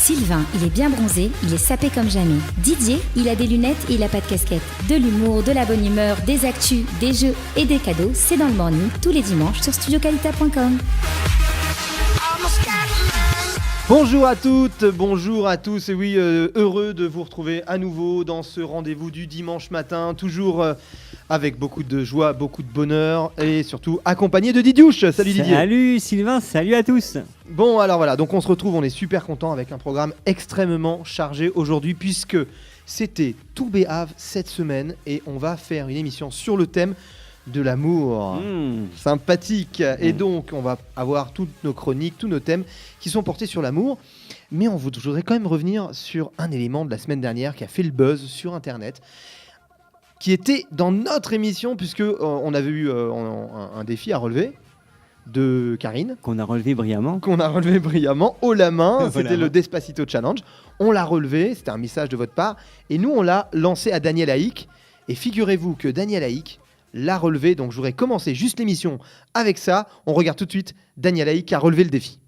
Sylvain, il est bien bronzé, il est sapé comme jamais. Didier, il a des lunettes et il a pas de casquette. De l'humour, de la bonne humeur, des actus, des jeux et des cadeaux, c'est dans le morning, tous les dimanches sur studiocalita.com. Bonjour à toutes, bonjour à tous, et oui, heureux de vous retrouver à nouveau dans ce rendez-vous du dimanche matin, toujours avec beaucoup de joie, beaucoup de bonheur, et surtout accompagné de Didiouche. Salut Didier. Salut Sylvain, salut à tous. Bon, alors voilà, donc on se retrouve, on est super content avec un programme extrêmement chargé aujourd'hui, puisque c'était tout béhave cette semaine, et on va faire une émission sur le thème de l'amour. Sympathique. Et donc, on va avoir toutes nos chroniques, tous nos thèmes qui sont portés sur l'amour. Mais je voudrais quand même revenir sur un élément de la semaine dernière qui a fait le buzz sur Internet, qui était dans notre émission, puisque on avait eu un défi à relever de Karine. Qu'on a relevé brillamment. Haut la main. C'était le Despacito Challenge. On l'a relevé, c'était un message de votre part. Et nous, on l'a lancé à Daniel Haïk. Et figurez-vous que Daniel Haïk l'a relevé, donc je voudrais commencer juste l'émission avec ça. On regarde tout de suite Daniel Haïk qui a relevé le défi.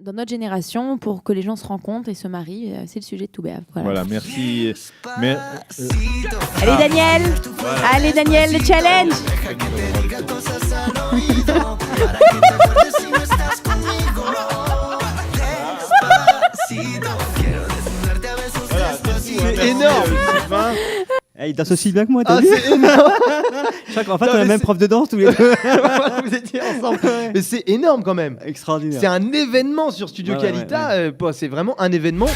Dans notre génération, pour que les gens se rencontrent et se marient, c'est le sujet de tout béhave. Voilà, merci. Allez Daniel, voilà. Allez Daniel, le challenge. C'est énorme. Il danse aussi bien que moi, t'as vu ? C'est énorme. Je crois qu'en fait, on a la même prof de danse tous les deux. Vous étiez ensemble. Mais c'est énorme quand même. Extraordinaire. C'est un événement sur Studio Calita. C'est vraiment un événement.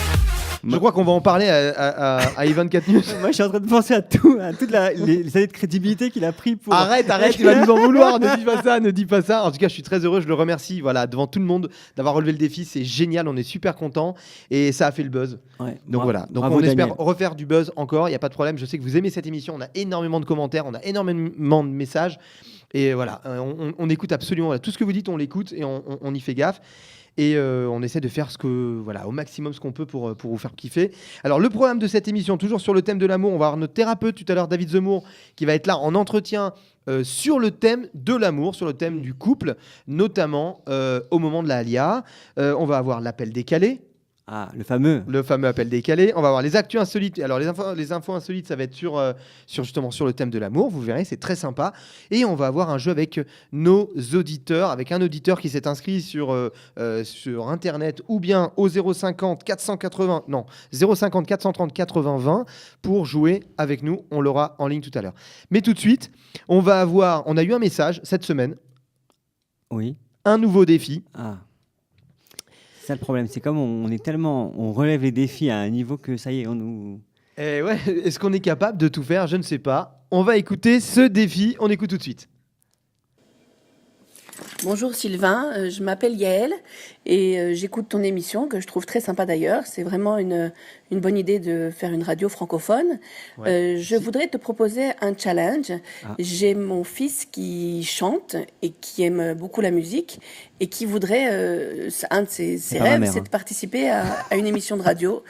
Je crois qu'on va en parler à E24 News. Moi, je suis en train de penser à toutes les années de crédibilité qu'il a pris pour... Arrête, il va nous en vouloir. Ne dis pas ça. En tout cas, je suis très heureux. Je le remercie devant tout le monde d'avoir relevé le défi. C'est génial. On est super contents. Et ça a fait le buzz. Ouais, donc voilà. Donc on espère refaire du buzz encore. Il n'y a pas de problème. Je sais que vous aimez cette émission. On a énormément de commentaires. On a énormément de messages. Et voilà, on écoute absolument. Tout ce que vous dites, on l'écoute et on y fait gaffe. Et on essaie de faire au maximum ce qu'on peut pour vous faire kiffer. Alors, le programme de cette émission, toujours sur le thème de l'amour, on va avoir notre thérapeute tout à l'heure, David Zemmour, qui va être là en entretien sur le thème de l'amour, sur le thème du couple, notamment au moment de la Alia. On va avoir l'appel décalé. Ah, le fameux appel décalé. On va avoir les actus insolites. Alors, les infos insolites, ça va être sur le thème de l'amour. Vous verrez, c'est très sympa. Et on va avoir un jeu avec nos auditeurs, avec un auditeur qui s'est inscrit sur Internet ou bien au 050 430 80 20 pour jouer avec nous. On l'aura en ligne tout à l'heure. Mais tout de suite, on a eu un message cette semaine. Oui. Un nouveau défi. Ah. C'est ça le problème, c'est comme on relève les défis à un niveau que ça y est, on nous... Est-ce qu'on est capable de tout faire ? Je ne sais pas. On va écouter ce défi, on écoute tout de suite. Bonjour Sylvain, je m'appelle Yael et j'écoute ton émission que je trouve très sympa d'ailleurs. C'est vraiment une bonne idée de faire une radio francophone. Je voudrais te proposer un challenge. J'ai mon fils qui chante et qui aime beaucoup la musique et qui voudrait, un de ses rêves, c'est de participer à une émission de radio.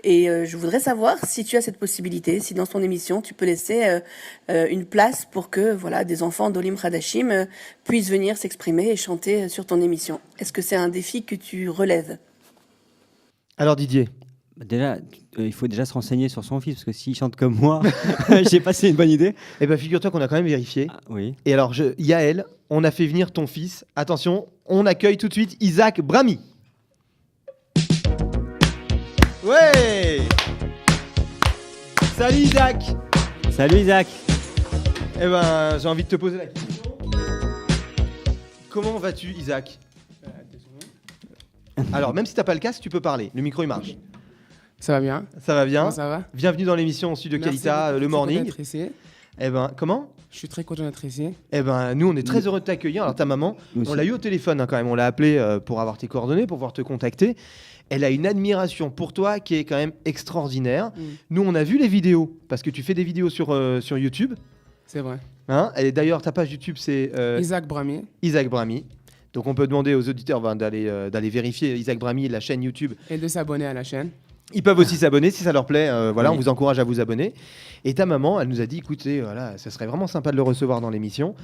Et je voudrais savoir si tu as cette possibilité, si dans ton émission, tu peux laisser une place pour que des enfants d'Olim Hadashim puissent venir s'exprimer et chanter sur ton émission. Est-ce que c'est un défi que tu relèves ? Alors Didier ? Déjà, il faut déjà se renseigner sur son fils, parce que s'il chante comme moi, j'ai passé une bonne idée. Eh bien, figure-toi qu'on a quand même vérifié. Oui. Et alors, Yael, on a fait venir ton fils. Attention, on accueille tout de suite Isaac Brahmi. Ouais. Salut Isaac. Salut Isaac. Eh ben, j'ai envie de te poser la question. Comment vas-tu Isaac ? Alors, même si t'as pas le casque, tu peux parler. Le micro, il marche. Ça va bien. Ça va bien. Comment ça va ? Bienvenue dans l'émission Studio Calita, le morning. Eh ben, comment ? Je suis très content d'être ici. Eh ben, nous, on est très heureux de t'accueillir. Alors, ta maman, on l'a eu au téléphone quand même. On l'a appelée pour avoir tes coordonnées, pour pouvoir te contacter. Elle a une admiration pour toi qui est quand même extraordinaire. Nous, on a vu les vidéos, parce que tu fais des vidéos sur YouTube. C'est vrai. Et d'ailleurs, ta page YouTube, c'est... Isaac Brahmi. Isaac Brahmi. Donc, on peut demander aux auditeurs d'aller vérifier Isaac Brahmi, la chaîne YouTube. Et de s'abonner à la chaîne. Ils peuvent aussi s'abonner si ça leur plaît. On vous encourage à vous abonner. Et ta maman, elle nous a dit, écoutez, ça serait vraiment sympa de le recevoir dans l'émission.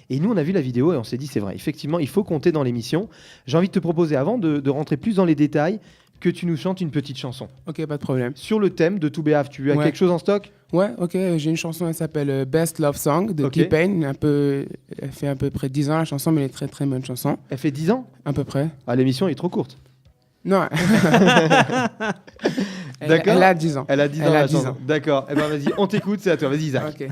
Et nous, on a vu la vidéo et on s'est dit, c'est vrai, effectivement, il faut compter dans l'émission. J'ai envie de te proposer, avant de rentrer plus dans les détails, que tu nous chantes une petite chanson. Ok, pas de problème. Sur le thème de To Be Have, tu as quelque chose en stock? Ouais, ok. J'ai une chanson, elle s'appelle Best Love Song de T-Pain. Elle fait à peu près 10 ans la chanson, mais elle est très très bonne chanson. Elle fait 10 ans? À peu près. Ah, l'émission est trop courte. Non. D'accord. Elle a 10 ans. Elle a 10 ans. Elle a 10 ans. D'accord. Eh ben vas-y, on t'écoute, c'est à toi. Vas-y, Isaac. Ok.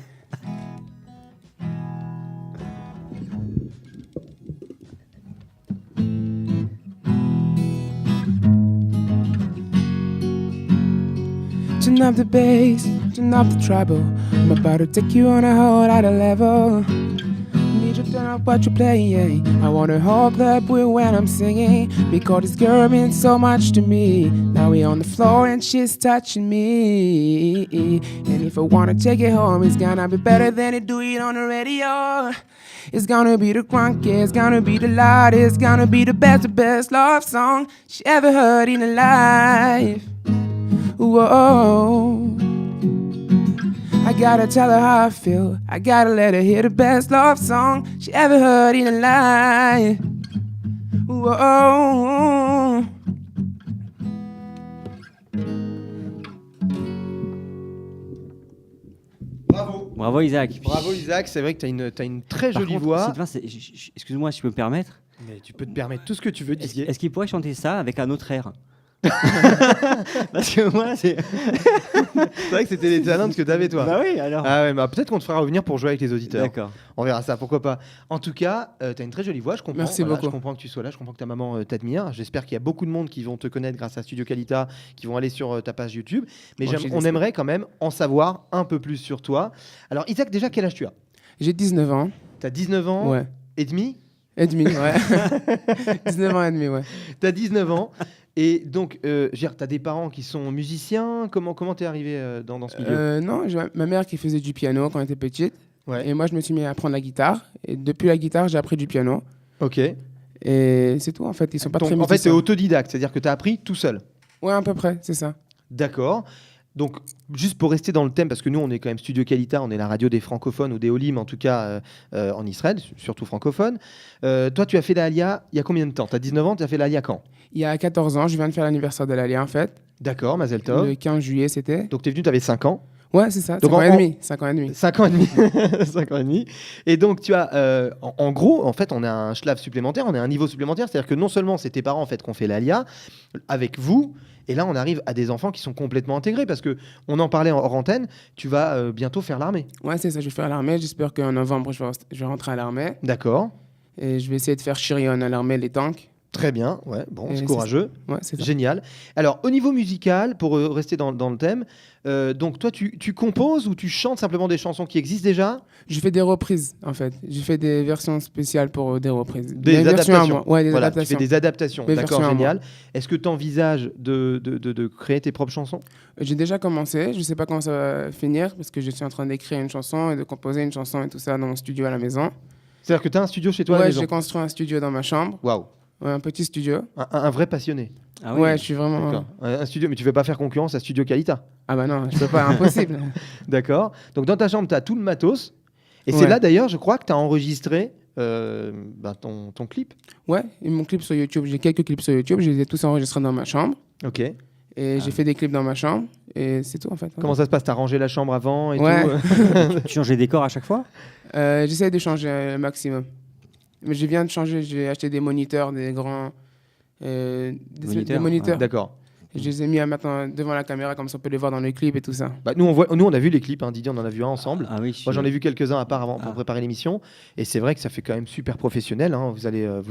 Turn up the bass, turn up the treble. I'm about to take you on a whole other level. Need you to turn up what you play, yeah. I want a whole club with when I'm singing, because this girl means so much to me. Now we on the floor and she's touching me. And if I wanna take it home, it's gonna be better than to do it on the radio. It's gonna be the crunky, it's gonna be the loud, it's gonna be the best love song she ever heard in her life. Whoa, I gotta tell her how I feel. I gotta let her hear the best love song she ever heard in her life. Whoa. Bravo Isaac. Bravo Isaac, c'est vrai que t'as une très jolie voix. Sylvain, excuse-moi si je peux me permettre. Mais tu peux te permettre tout ce que tu veux, Didier. Est-ce qu'il pourrait chanter ça avec un autre air? Parce que moi, c'est vrai que c'était les challenges que t'avais, toi. Bah oui, alors. Ah ouais, bah peut-être qu'on te fera revenir pour jouer avec les auditeurs. D'accord. On verra ça, pourquoi pas. En tout cas, t'as une très jolie voix, je comprends. Merci beaucoup. Je comprends que tu sois là, je comprends que ta maman t'admire. J'espère qu'il y a beaucoup de monde qui vont te connaître grâce à Studio Qualita, qui vont aller sur ta page YouTube. Mais on aimerait quand même en savoir un peu plus sur toi. Alors Isaac, déjà, quel âge tu as? J'ai 19 ans. T'as 19 ans? Ouais. Et demi? Et demi, ouais. 19 ans et demi, ouais. T'as 19 ans. Et donc, t'as des parents qui sont musiciens. Comment t'es arrivé dans ce milieu? Non, j'ai ma mère qui faisait du piano quand elle était petite. Ouais. Et moi, je me suis mis à apprendre la guitare. Et depuis la guitare, j'ai appris du piano. Ok. Et c'est tout, en fait. Ils sont pas très musiciens. En fait, t'es autodidacte, c'est-à-dire que t'as appris tout seul. Ouais, à peu près, c'est ça. D'accord. Donc, juste pour rester dans le thème, parce que nous, on est quand même Studio Qualita, on est la radio des francophones, ou des Olim, en tout cas, en Israël, surtout francophone. Toi, tu as fait l'Alia il y a combien de temps? Tu as 19 ans, tu as fait l'Alia quand? Il y a 14 ans, je viens de faire l'anniversaire de l'Alia, en fait. D'accord, Mazel Tov. Le 15 juillet, c'était. Donc, tu es venu, tu avais 5 ans. Ouais, c'est ça. Donc 5 ans et demi. 5 ans et demi. 5 ans et demi. 5 ans et demi. Et donc, tu as, en gros, en fait, on a un schlaf supplémentaire, on a un niveau supplémentaire. C'est-à-dire que non seulement c'est tes parents, en fait, qui ont fait l'Alia avec vous, et là, on arrive à des enfants qui sont complètement intégrés, parce que on en parlait hors antenne, tu vas bientôt faire l'armée. Ouais, c'est ça, je vais faire l'armée. J'espère qu'en novembre, je vais rentrer à l'armée. D'accord. Et je vais essayer de faire Chirion à l'armée, les tanks. Très bien, ouais, bon, c'est courageux. Ouais, c'est ça. Génial. Alors, au niveau musical, pour rester dans le thème, donc toi, tu composes ou tu chantes simplement des chansons qui existent déjà? Je fais des reprises, en fait. Je fais des versions spéciales pour des reprises. Des adaptations. Ouais, des voilà, adaptations. tu fais des adaptations, Des d'accord, versions à génial. Est-ce que tu envisages de créer tes propres chansons? J'ai déjà commencé, je ne sais pas comment ça va finir, parce que je suis en train d'écrire une chanson et de composer une chanson et tout ça dans mon studio à la maison. C'est-à-dire que tu as un studio chez toi à la maison? Ouais, j'ai construit un studio dans ma chambre. Waouh. Ouais, un petit studio. Un vrai passionné. Ah oui. Ouais, je suis vraiment... Un studio, mais tu ne veux pas faire concurrence à Studio Qualita? Ah bah non, je peux pas, impossible. D'accord. Donc dans ta chambre, tu as tout le matos. Et c'est là d'ailleurs, je crois, que tu as enregistré ton clip. Ouais, et mon clip sur YouTube, j'ai quelques clips sur YouTube, je les ai tous enregistrés dans ma chambre. Ok. Et j'ai fait des clips dans ma chambre, et c'est tout en fait. Ouais. Comment ça se passe? Tu as rangé la chambre avant et ouais. tout? Tu changes les décors à chaque fois? J'essaie de changer un maximum. Mais je viens de changer, j'ai acheté des moniteurs, des grands... des moniteurs. Ouais. D'accord. Je les ai mis maintenant devant la caméra, comme ça on peut les voir dans le clip et tout ça. Bah, nous, on a vu les clips, hein, Didier, on en a vu un ensemble. Ah oui, moi, j'en ai vu quelques-uns à part avant pour préparer l'émission. Et c'est vrai que ça fait quand même super professionnel. Hein.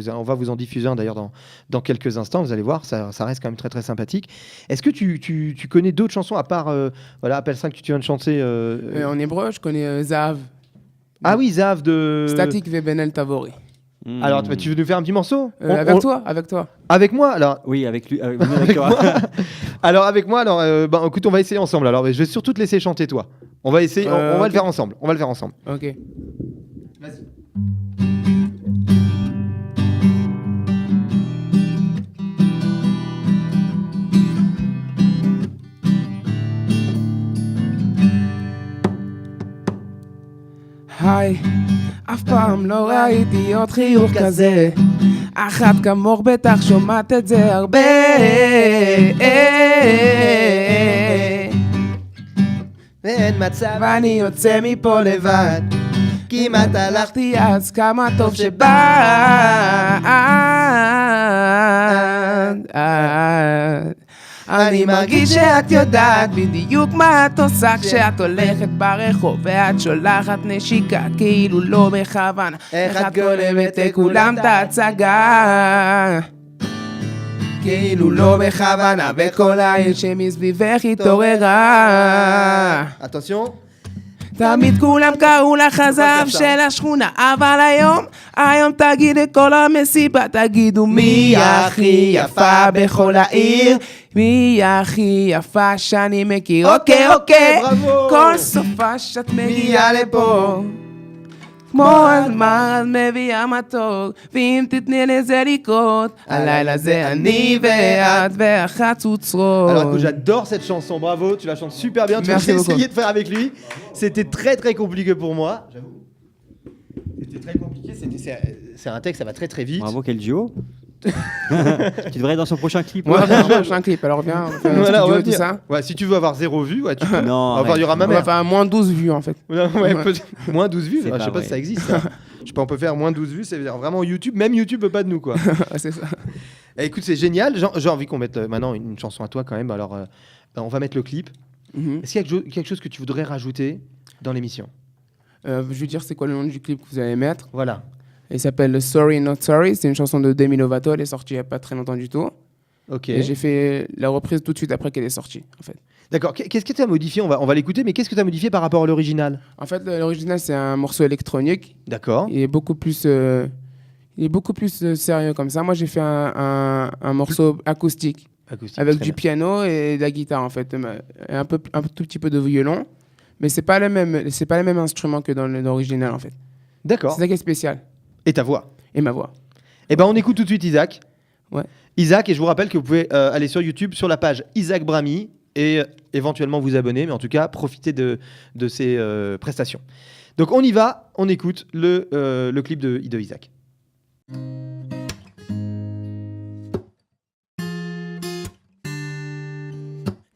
On va vous en diffuser un d'ailleurs dans quelques instants. Vous allez voir, ça reste quand même très très sympathique. Est-ce que tu connais d'autres chansons à part Appelle 5 que tu viens de chanter En hébreu, je connais Zav. Ah oui, Zav de... Static Vebenel Tavori. Alors, tu veux nous faire un petit morceau? Avec toi. Avec moi, alors? Oui, avec lui. Avec moi. Alors, avec moi, écoute, on va essayer ensemble. Alors, je vais surtout te laisser chanter, toi. On va essayer, on va le faire ensemble. Ok. Vas-y. היי, אף פעם לא ראיתי עוד חיוך כזה, אחת כמוך בטח שומעת את זה הרבה. ואין מצב ואני יוצא מפה לבד, כמעט הלכתי אז כמה טוב שבאת. אני מרגיש שאת יודעת בדיוק מה את עושה כשאת הולכת ברחוב ואת שולחת נשיקה כאילו לא בכוונה, איך את גונבת לכולם את ההצגה כאילו לא בכוונה, וכל העיר שמסביבך התעוררה. Attention. תמיד כולם קראו לך הזהב של השכונה, אבל היום תגיד לכל המסיבה, תגידו מי הכי יפה בכל העיר, מי הכי יפה שאני מכיר. אוקיי, כל סופה שאת מגיעה לפה כמו הזמן את מביאה מתוק, ואם תתני לזה לקרות, הלילה זה אני ואת והחצוצרות. Alors que j'adore cette chanson, bravo, tu la chantes super bien, tu as essayé de faire avec lui. C'était très très compliqué pour moi. J'avoue. C'était très compliqué, c'est un texte, ça va très très vite. Bravo, quel duo. Tu devrais être dans son prochain clip. Ouais, dans son prochain clip, alors viens, on fait un Voilà, studio et tout ça. Ouais, si tu veux avoir 0 vue, ouais, tu peux. Non, enfin, il y aura ma On va mère. faire moins 12 vues en fait. Ouais, moins 12 vues, C'est je sais pas vrai. si ça existe. Ça. Je sais pas, on peut faire moins 12 vues, c'est vraiment YouTube, même YouTube veut pas de nous quoi. C'est ça. Écoute, c'est génial, j'ai envie qu'on mette maintenant une chanson à toi quand même, alors on va mettre le clip. Est-ce qu'il y a quelque chose que tu voudrais rajouter dans l'émission? Je vais dire c'est quoi le nom du clip que vous allez mettre. Voilà. Il s'appelle Sorry Not Sorry, c'est une chanson de Demi Lovato, elle est sortie il n'y a pas très longtemps du tout. Ok. Et j'ai fait la reprise tout de suite après qu'elle est sortie en fait. D'accord, qu'est-ce que tu as modifié? On va l'écouter, mais qu'est-ce que tu as modifié par rapport à l'original? En fait, l'original c'est un morceau électronique. D'accord. Il est beaucoup plus sérieux comme ça. Moi j'ai fait un morceau acoustique avec du piano et de la guitare en fait, un tout petit peu de violon, mais c'est pas le même instrument que dans l'original en fait. D'accord. C'est ça qui est spécial. Et ta voix? Et ma voix. Eh ben on écoute tout de suite Isaac. Ouais. Isaac, et je vous rappelle que vous pouvez aller sur YouTube sur la page Isaac Brami et éventuellement vous abonner, mais en tout cas profitez de ces prestations. Donc on y va, on écoute le clip de Isaac.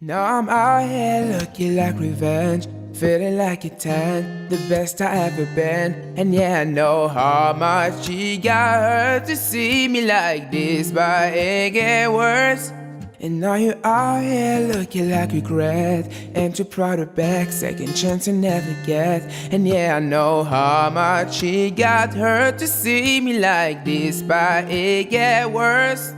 Now I'm out here looking like revenge, feeling like a 10, the best I ever been. And yeah, I know how much she got hurt to see me like this, but it get worse. And now you're out here looking like regret, and you're proud of back, second chance to never get. And yeah, I know how much she got hurt to see me like this, but it get worse.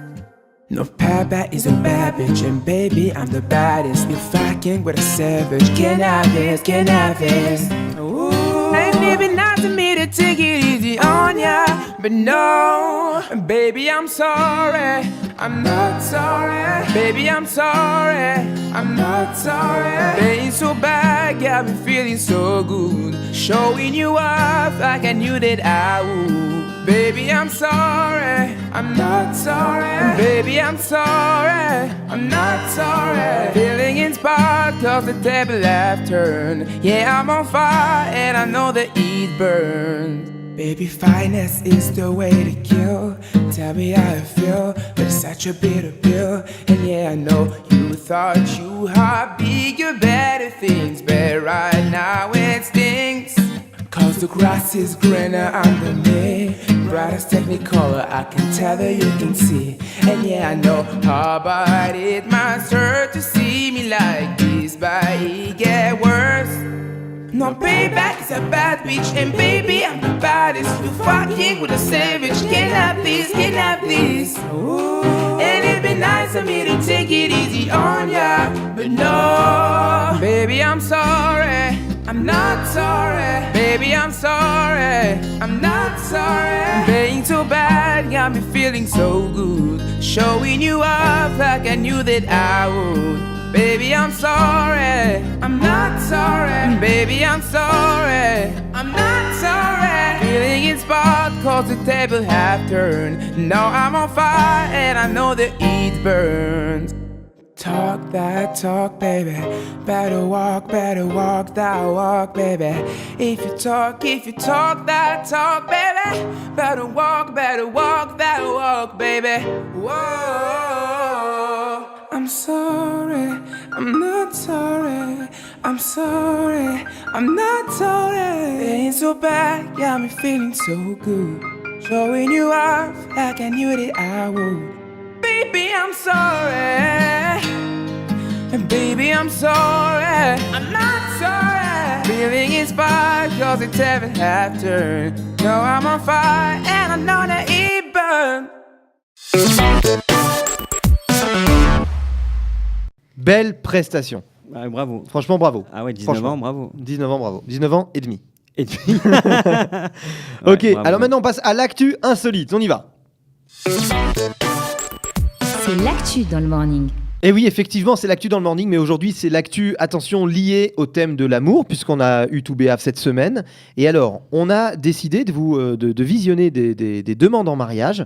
No, Papa is a bad bitch, and baby, I'm the baddest. You're fucking with a savage. Can I have this? Can I have this? Ooh. Ain't even nice to me to take it easy on ya, but no, baby, I'm sorry. I'm not sorry. Baby, I'm sorry. I'm not sorry. Being so bad got me feeling so good, showing you off like I knew that I would. Baby, I'm sorry. I'm not sorry. Baby, I'm sorry. I'm not sorry. Feeling inspired cause the table have turned. Yeah, I'm on fire and I know the heat burns. Baby, fineness is the way to kill. Tell me how you feel, but it's such a bitter pill. And yeah, I know you thought you had bigger, better things, but right now it stings. Cause the grass is greener under me, brightest technicolor, I can tell that you can see. And yeah, I know how bad it must hurt to see me like this, but it get worse. No, payback is a bad bitch, and baby, I'm the baddest. You fucking with a savage, can't have this, can't have this. Ooh. And it'd be nice of me to take it easy on ya, but no, baby, I'm sorry. I'm not sorry, baby, I'm sorry. I'm not sorry. Being so bad got me feeling so good, showing you off like I knew that I would. Baby, I'm sorry. I'm not sorry, baby, I'm sorry. I'm not sorry. Feeling inspired cause the table have turned. Now I'm on fire and I know the heat burns. Talk that talk, baby. Better walk that walk, baby. If you talk that talk, baby. Better walk that walk, baby. Whoa. I'm sorry, I'm not sorry, I'm sorry, I'm not sorry. It ain't so bad, got me feeling so good. Showing you off like I knew that I would. Baby, I'm sorry, and baby, I'm sorry, I'm not sorry. Feeling inspired cause it's ever half turned. No, I'm on fire and I know that it burns. Belle prestation. Bravo. Franchement, bravo. Ah ouais, 19 ans, bravo. 19 ans, bravo. 19 ans et demi. Et puis... Ok, alors maintenant on passe à l'actu insolite. On y va. C'est l'actu dans le morning. Et oui, effectivement, c'est l'actu dans le morning, mais aujourd'hui, c'est l'actu, attention, liée au thème de l'amour, puisqu'on a eu tout béaf cette semaine. Et alors, on a décidé de visionner des demandes en mariage,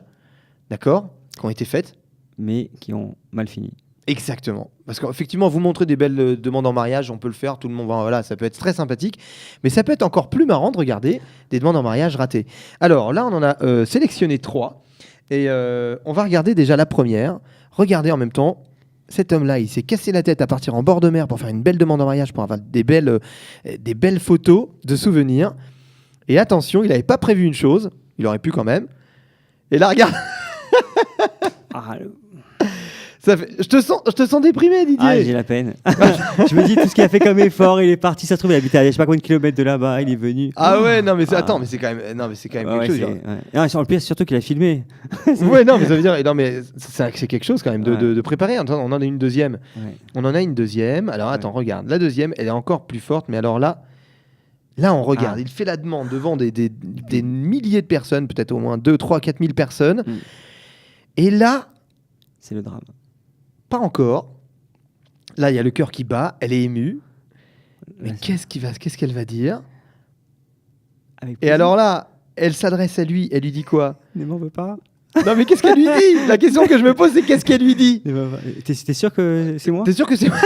d'accord, qui ont été faites. Mais qui ont mal fini. Exactement. Parce qu'effectivement, vous montrer des belles demandes en mariage, on peut le faire, tout le monde, voilà, ça peut être très sympathique, mais ça peut être encore plus marrant de regarder des demandes en mariage ratées. Alors là, on en a sélectionné 3, et on va regarder déjà la première. Regardez en même temps. Cet homme-là, il s'est cassé la tête à partir en bord de mer pour faire une belle demande en mariage, pour avoir des belles photos de souvenirs. Et attention, il n'avait pas prévu une chose, il aurait pu quand même. Et là, regarde. Ça fait... je te sens déprimé, Didier. Ah, j'ai la peine. Je me dis, tout ce qu'il a fait comme effort, il est parti, ça se trouve, il habitait à je sais pas combien de kilomètres de là-bas, il est venu. Ah ouais, non, mais attends, mais c'est quand même, quelque chose. Non, sur le pire, c'est surtout qu'il a filmé. Ouais, non, mais ça veut dire, non, mais c'est quelque chose quand même de préparer. Attends, on en a une deuxième. Ouais. On en a une deuxième. Alors attends, regarde, la deuxième, elle est encore plus forte, mais alors là, on regarde, il fait la demande devant des milliers de personnes, peut-être au moins 2, 3, 4 000 personnes. Et là, c'est le drame. Pas encore. Là, il y a le cœur qui bat, elle est émue. Mais qu'est-ce qu'elle va dire? Et alors là, elle s'adresse à lui, elle lui dit quoi? Ne m'en veux pas. Non, mais qu'est-ce qu'elle lui dit? La question que je me pose, c'est qu'est-ce qu'elle lui dit? T'es sûr que c'est moi? T'es sûr que c'est moi?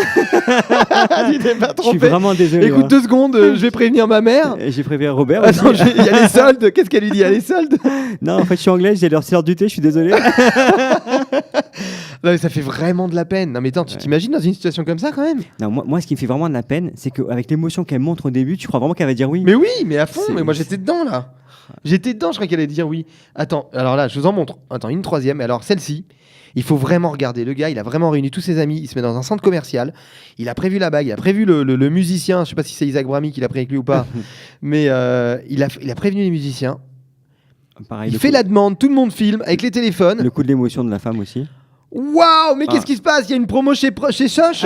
Tu t'es pas trompé. Je suis vraiment désolé. Écoute, 2 secondes, je vais prévenir ma mère. J'ai prévenu Robert. Attends, il y a les soldes. Qu'est-ce qu'elle lui dit? Il y a les soldes? Non, en fait, je suis anglais, c'est l'heure du thé, je suis désolé. Non, mais ça fait vraiment de la peine. Non, mais attends, tu t'imagines dans une situation comme ça quand même? Non, moi, ce qui me fait vraiment de la peine, c'est qu'avec l'émotion qu'elle montre au début, tu crois vraiment qu'elle va dire oui. Mais oui, mais à fond. Mais moi, j'étais dedans là. J'étais dedans, je croyais qu'elle allait dire oui. Attends, alors là, je vous en montre. Attends, une troisième. Alors celle-ci, il faut vraiment regarder. Le gars, il a vraiment réuni tous ses amis. Il se met dans un centre commercial. Il a prévu la bague, il a prévu le musicien. Je sais pas si c'est Isaac Brami qui l'a pris avec lui ou pas. Mais il a prévenu les musiciens. Pareil, il fait la demande, tout le monde filme avec les téléphones. Le coup de l'émotion de la femme aussi. Waouh, mais qu'est-ce qui se passe? Il y a une promo chez Soch.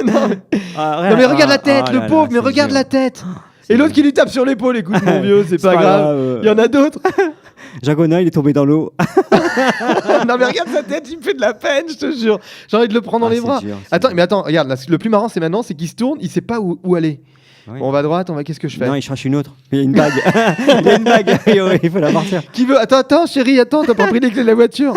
Non, mais regarde la tête, le pauvre, mais regarde la tête. Et l'autre qui lui tape sur l'épaule, écoute mon vieux, c'est pas grave. Il y en a d'autres. Jagona, il est tombé dans l'eau. Non mais regarde sa tête, il me fait de la peine, je te jure. J'ai envie de le prendre dans les bras. Attends, regarde, là, le plus marrant c'est maintenant, c'est qu'il se tourne, il sait pas où aller. Oui. Bon, on va à droite, qu'est-ce que je fais? Non, il cherche une autre. Il y a une bague. Il y a une bague, il faut la partir. Qui veut? Attends, chérie, t'as pas pris les clés de la voiture?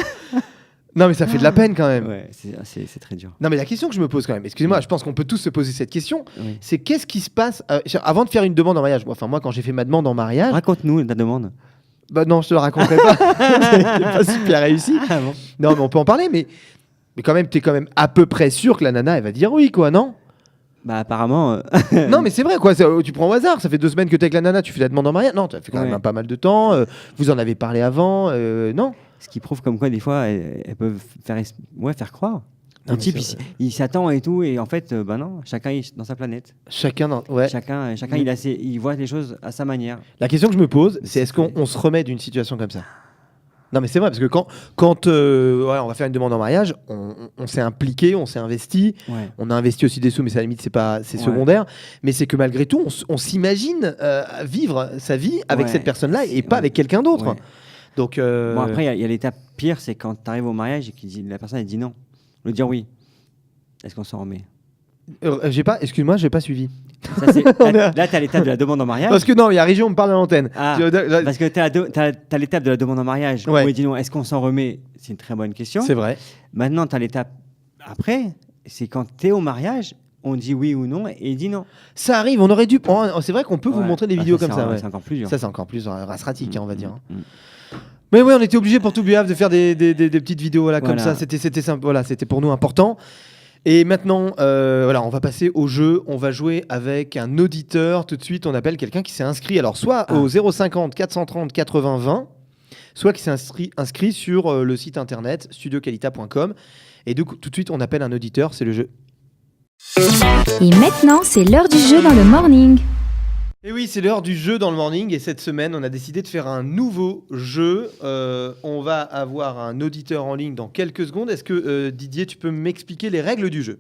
Non mais ça fait de la peine quand même. Ouais, c'est très dur. Non mais la question que je me pose quand même, excusez-moi, je pense qu'on peut tous se poser cette question, c'est qu'est-ce qui se passe avant de faire une demande en mariage? Moi quand j'ai fait ma demande en mariage... Raconte-nous ta demande. Bah non, je te la raconterai pas. C'est pas super réussi. Ah bon. Non mais on peut en parler, mais quand même, t'es quand même à peu près sûr que la nana elle va dire oui quoi, non? Bah apparemment... Non mais c'est vrai quoi, tu prends au hasard, ça fait 2 semaines que t'es avec la nana, tu fais la demande en mariage. Non, tu as fait quand même pas mal de temps, vous en avez parlé avant, non? Ce qui prouve comme quoi des fois elles peuvent faire croire. Le type il s'attend et tout, et en fait non, chacun est dans sa planète. Chacun il voit les choses à sa manière. La question que je me pose, c'est est-ce qu'on se remet d'une situation comme ça? Non mais c'est vrai, parce que quand on va faire une demande en mariage, on s'est impliqué, on s'est investi, on a investi aussi des sous, mais c'est à la limite c'est secondaire, mais c'est que malgré tout on s'imagine vivre sa vie avec cette personne-là et pas avec quelqu'un d'autre. Ouais. Donc bon, après il y a l'étape pire, c'est quand tu arrives au mariage et que la personne elle dit non, le dire oui. Est-ce qu'on s'en remet? Excuse-moi, j'ai pas suivi. Là, tu as l'étape de la demande en mariage. Parce que non, il y a Région, on me parle à l'antenne. Parce que tu as l'étape de la demande en mariage. Où il dit non, est-ce qu'on s'en remet? C'est une très bonne question. C'est vrai. Maintenant, tu as l'étape après, c'est quand tu es au mariage, on dit oui ou non et il dit non. Ça arrive, on aurait dû prendre. C'est vrai qu'on peut vous montrer des vidéos comme ça. C'est encore plus dur. Ça, c'est encore plus rastratique, on va dire. Mais oui, on était obligé pour To Be Have de faire des petites vidéos comme ça. C'était simple. Voilà, c'était pour nous important. Et maintenant, on va passer au jeu. On va jouer avec un auditeur. Tout de suite, on appelle quelqu'un qui s'est inscrit. Alors, soit au 050 430 80 20, soit qui s'est inscrit sur le site internet studioqualita.com. Et donc, tout de suite, on appelle un auditeur. C'est le jeu. Et maintenant, c'est l'heure du jeu dans le morning. Et oui, c'est l'heure du jeu dans le morning. Et cette semaine, on a décidé de faire un nouveau jeu. On va avoir un auditeur en ligne dans quelques secondes. Est-ce que Didier, tu peux m'expliquer les règles du jeu ?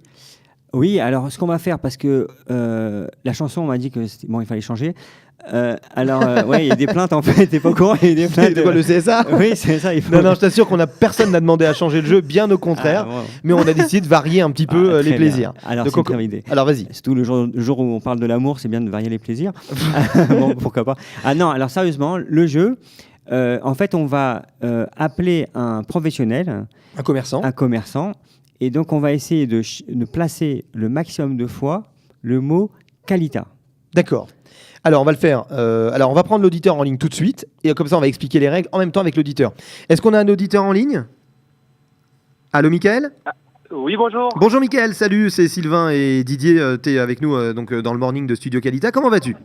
Oui, alors ce qu'on va faire, parce que la chanson, on m'a dit que il fallait changer. Il y a des plaintes en fait, t'es pas au courant, il y a des plaintes. De quoi, le CSA ? Oui, c'est ça. Non, je t'assure personne n'a demandé à changer le jeu, bien au contraire. Mais on a décidé de varier un petit peu les plaisirs. Alors, c'est une très bonne idée. Alors, vas-y. Surtout le jour où on parle de l'amour, c'est bien de varier les plaisirs. Bon, pourquoi pas. Ah non, alors sérieusement, le jeu, en fait, on va appeler un professionnel. Un commerçant. Et donc, on va essayer de placer le maximum de fois le mot qualita. D'accord. Alors, on va le faire. On va prendre l'auditeur en ligne tout de suite. Et comme ça, on va expliquer les règles en même temps avec l'auditeur. Est-ce qu'on a un auditeur en ligne ? Allô, Mickaël ? Oui, bonjour. Bonjour, Mickaël. Salut, c'est Sylvain et Didier. Tu es avec nous dans le morning de Studio Qualita. Comment vas-tu ?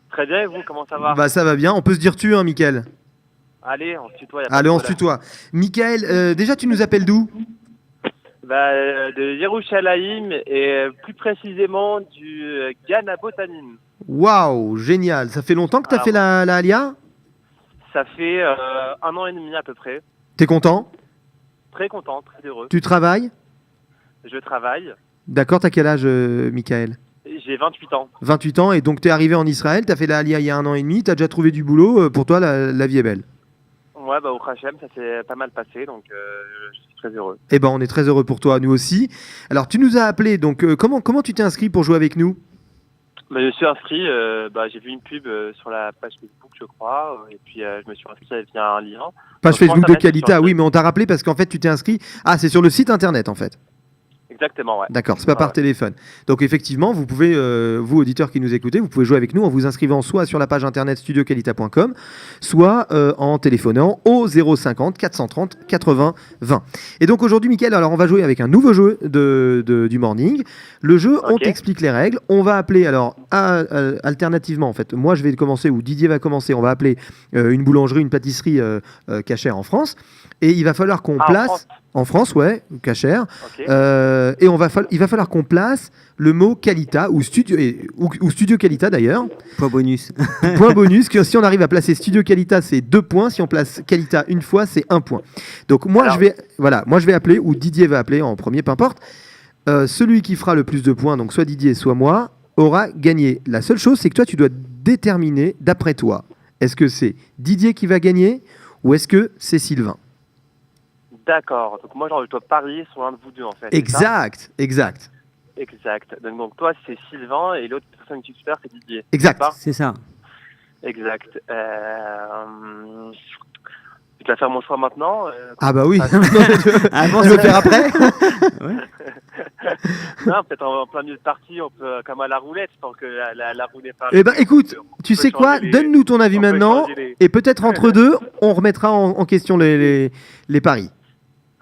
Très bien, et vous, comment ça va ? Ça va bien. On peut se dire tu, hein, Mickaël ? Allez, on se tutoie. Allez, on se tutoie. Mickaël, déjà, tu nous appelles d'où ? De Yerushalayim et plus précisément du Gan à Botanim. Waouh, génial. Ça fait longtemps que tu as fait la Alia ? Ça fait 1 an et demi à peu près. T'es content ? Très content, très heureux. Tu travailles ? Je travaille. D'accord, t'as quel âge, Mickaël ? J'ai 28 ans. 28 ans, et donc t'es arrivé en Israël, t'as fait la Alia il y a 1 an et demi, t'as déjà trouvé du boulot, pour toi la vie est belle ? Ouais, au Hachem, ça s'est pas mal passé, donc je suis très heureux. Eh ben, on est très heureux pour toi, nous aussi. Alors, tu nous as appelé, donc comment tu t'es inscrit pour jouer avec nous ? Je suis inscrit, j'ai vu une pub sur la page Facebook, je crois, et puis je me suis inscrit via un lien. Page Facebook de Qualita, oui, mais on t'a rappelé parce qu'en fait, tu t'es inscrit... Ah, c'est sur le site internet, en fait. Exactement, ouais. D'accord, c'est pas par téléphone. Donc effectivement, vous pouvez, vous auditeurs qui nous écoutez, vous pouvez jouer avec nous en vous inscrivant soit sur la page internet studioqualita.com, soit en téléphonant au 050 430 80 20. Et donc aujourd'hui, Mickaël, alors on va jouer avec un nouveau jeu du morning. Le jeu, on t'explique les règles. On va appeler, alors alternativement en fait, moi je vais commencer ou Didier va commencer. On va appeler une boulangerie, une pâtisserie cachère en France. Et il va falloir qu'on place... En France, ouais, cachère. Okay. Et il va falloir qu'on place le mot Qualita ou Studio Qualita d'ailleurs. Point bonus. Point bonus, que si on arrive à placer Studio Qualita, c'est 2 points. Si on place Qualita une fois, c'est 1 point. Donc moi, je vais appeler, ou Didier va appeler en premier, peu importe. Celui qui fera le plus de points, donc soit Didier, soit moi, aura gagné. La seule chose, c'est que toi, tu dois déterminer, d'après toi, est-ce que c'est Didier qui va gagner ou est-ce que c'est Sylvain ? D'accord. Donc moi, je dois parier sur l'un de vous deux, en fait. Exact. Donc toi, c'est Sylvain et l'autre personne qui super, c'est Didier. Exact. C'est ça. Exact. Je vais faire mon choix maintenant. Ah bah oui. Tu veux le faire après ? Non, peut-être en plein milieu de partie, on peut, comme à la roulette, tant que la roue n'est pas... Eh ben écoute, tu sais quoi ? Donne-nous ton avis maintenant, et peut-être entre deux, on remettra en question les paris.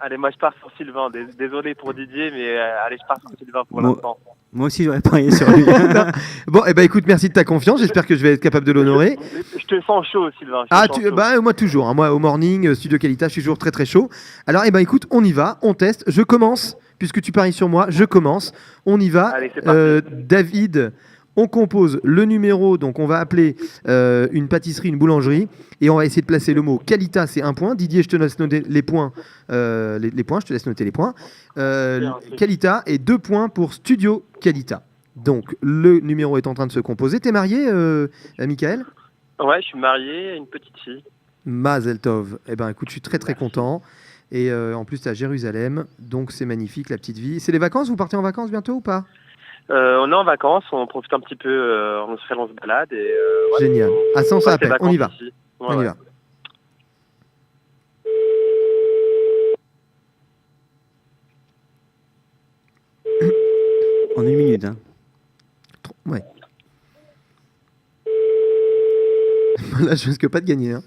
Allez, moi je pars sur Sylvain. Désolé pour Didier, mais allez, je pars sur Sylvain pour l'instant. Moi aussi, j'aurais parié sur lui. Bon, eh ben écoute, merci de ta confiance. J'espère que je vais être capable de l'honorer. Je te sens chaud, Sylvain. Moi toujours. Hein, moi, au morning, Studio Qualita, je suis toujours très très chaud. Alors, écoute, on y va, on teste. Je commence, puisque tu paries sur moi. Je commence. On y va. Allez, c'est parti. David. On compose le numéro, donc on va appeler une pâtisserie, une boulangerie, et on va essayer de placer le mot Qualita, c'est 1 point. Didier, je te laisse noter les points. Je te laisse noter les points. Qualita et 2 points pour Studio Qualita. Donc le numéro est en train de se composer. T'es marié, Mickaël ? Ouais, je suis marié à une petite fille. Mazel Tov. Eh ben écoute, je suis très très content. Et en plus, t'es à Jérusalem, donc c'est magnifique la petite vie. C'est les vacances ? Vous partez en vacances bientôt ou pas ? On est en vacances, on profite un petit peu, on se balade et... Génial. Ça, on s'appelle, on y va. On y va. En 1 minute, hein. Ouais. Là, je risque pas de gagner, hein.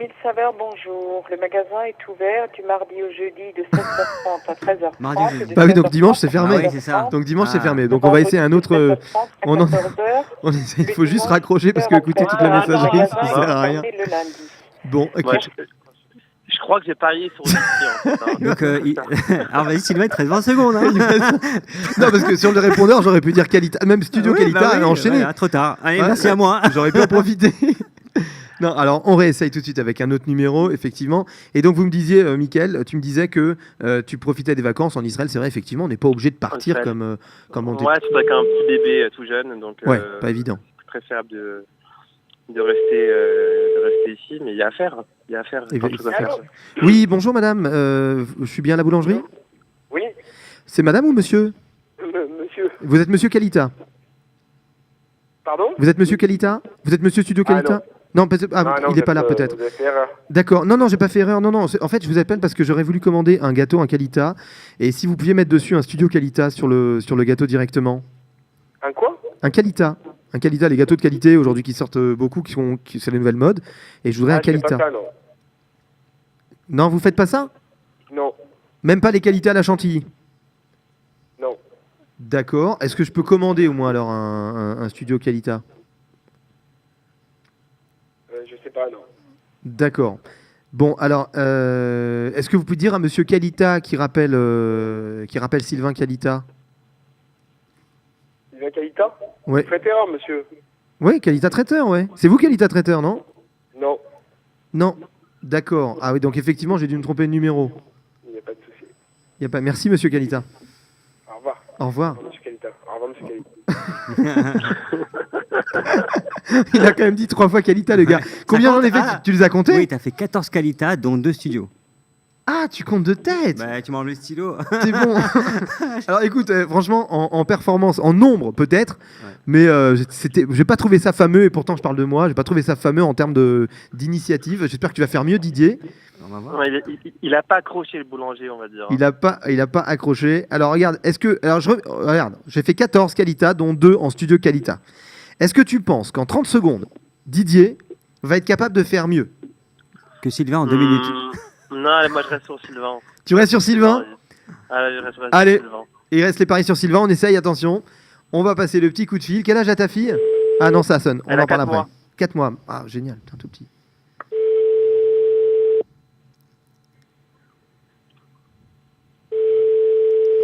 Mille Saveurs, bonjour. Le magasin est ouvert du mardi au jeudi de 7h30 à 13h30. Bah oui, donc dimanche c'est fermé. Ah oui, c'est ça. Donc dimanche c'est fermé. Donc on va essayer un autre. Il faut juste raccrocher parce que écouter toute la messagerie, ça sert à rien. Bon, écoute. Je crois que j'ai parié sur le Donc, alors vas-y Sylvain, il te reste 20 secondes. Hein. Non, parce que sur le répondeur, j'aurais pu dire Kalita, même Studio Kalita, enchaîné. Trop tard. Allez, merci à moi. J'aurais pu en profiter. Non, alors on réessaye tout de suite avec un autre numéro, effectivement. Et donc vous me disiez, Mickaël, tu me disais que tu profitais des vacances en Israël. C'est vrai, effectivement, on n'est pas obligé de partir comme on dit. Ouais, c'est avec un petit bébé tout jeune, donc pas évident. C'est préférable de rester ici, mais il y a à faire. Oui, bonjour madame, je suis bien à la boulangerie? Oui. C'est madame ou monsieur? Monsieur. Vous êtes monsieur Kalita? Pardon? Vous êtes monsieur Kalita? Vous êtes monsieur Studio Kalita? Non, il n'est pas là peut-être. Vous avez fait erreur. D'accord, non, j'ai pas fait erreur. Non, en fait, je vous appelle parce que j'aurais voulu commander un gâteau, un Kalita, et si vous pouviez mettre dessus un Studio Kalita sur le gâteau directement. Un quoi? Un Kalita. Un Kalita, les gâteaux de qualité aujourd'hui qui sortent beaucoup, c'est les nouvelles modes, et je voudrais un Kalita. Pas ça, non. Non, vous faites pas ça? Non. Même pas les Kalita à la chantilly? Non. D'accord. Est-ce que je peux commander au moins alors un Studio Kalita? Je sais pas, non. D'accord. Bon, alors, est-ce que vous pouvez dire à monsieur Kalita qui rappelle Sylvain Kalita? Sylvain Kalita? Ouais. Traiteur, monsieur. Oui, Kalita Traiteur, ouais. C'est vous Kalita Traiteur, non? Non. Non. D'accord. Ah oui, donc effectivement, j'ai dû me tromper de numéro. Il n'y a pas de souci. Il y a pas. Merci, monsieur Kalita. Au revoir. Au revoir. Au revoir, monsieur Kalita. Au revoir, monsieur Kalita. Il a quand même dit 3 fois Kalita, le gars. Combien en effet tu les as comptés? Oui, tu as fait 14 Kalita, dont 2 studios. Ah, tu comptes de tête? Bah, tu m'enlèves le stylo. C'est bon. Alors écoute, franchement, en performance, en nombre peut-être, mais j'ai pas trouvé ça fameux, et pourtant je parle de moi, j'ai pas trouvé ça fameux en termes d'initiative. J'espère que tu vas faire mieux, Didier. Il a pas accroché le boulanger, on va dire. Il a pas accroché. Alors regarde, regarde, j'ai fait 14 Kalita, dont 2 en Studio Kalita. Est-ce que tu penses qu'en 30 secondes, Didier va être capable de faire mieux que Sylvain en 2 minutes? Non, moi je reste sur Sylvain. Tu restes sur Sylvain? Allez, sur Sylvain. Il reste les paris sur Sylvain, on essaye, attention. On va passer le petit coup de fil. Quel âge a ta fille? Ah non, ça sonne, on en parle après. 4 mois. Ah, génial, t'es un tout petit.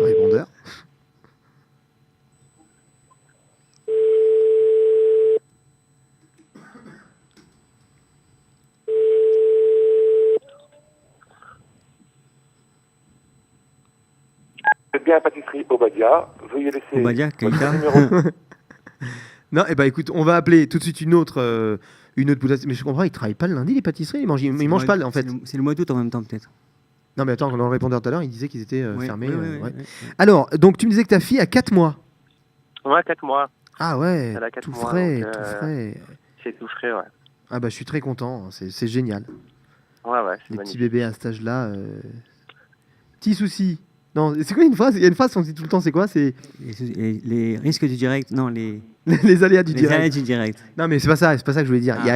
Répondeur. Bien à pâtisserie Obadia, veuillez laisser Obadia, votre numéro. Non, écoute, on va appeler tout de suite une autre boulangerie. Mais je comprends, ils travaillent pas le lundi, les pâtisseries, ils mangent pas en fait. C'est le mois d'août en même temps peut-être. Non mais attends, dans le répondeur tout à l'heure, il disait qu'ils étaient fermés. Oui. Alors, donc tu me disais que ta fille a 4 mois. Ouais, 4 mois. Ah ouais, Elle a 4 tout mois, frais, donc, tout frais. C'est tout frais, ouais. Ah bah je suis très content, c'est génial. Ouais, les petits bébés à cet âge-là. Petit souci. Non, c'est quoi une phrase? Il y a une phrase qu'on dit tout le temps, c'est quoi? C'est les risques du direct. Non, les aléas du direct. Les aléas du direct. Non, mais c'est pas ça que je voulais dire. Il y a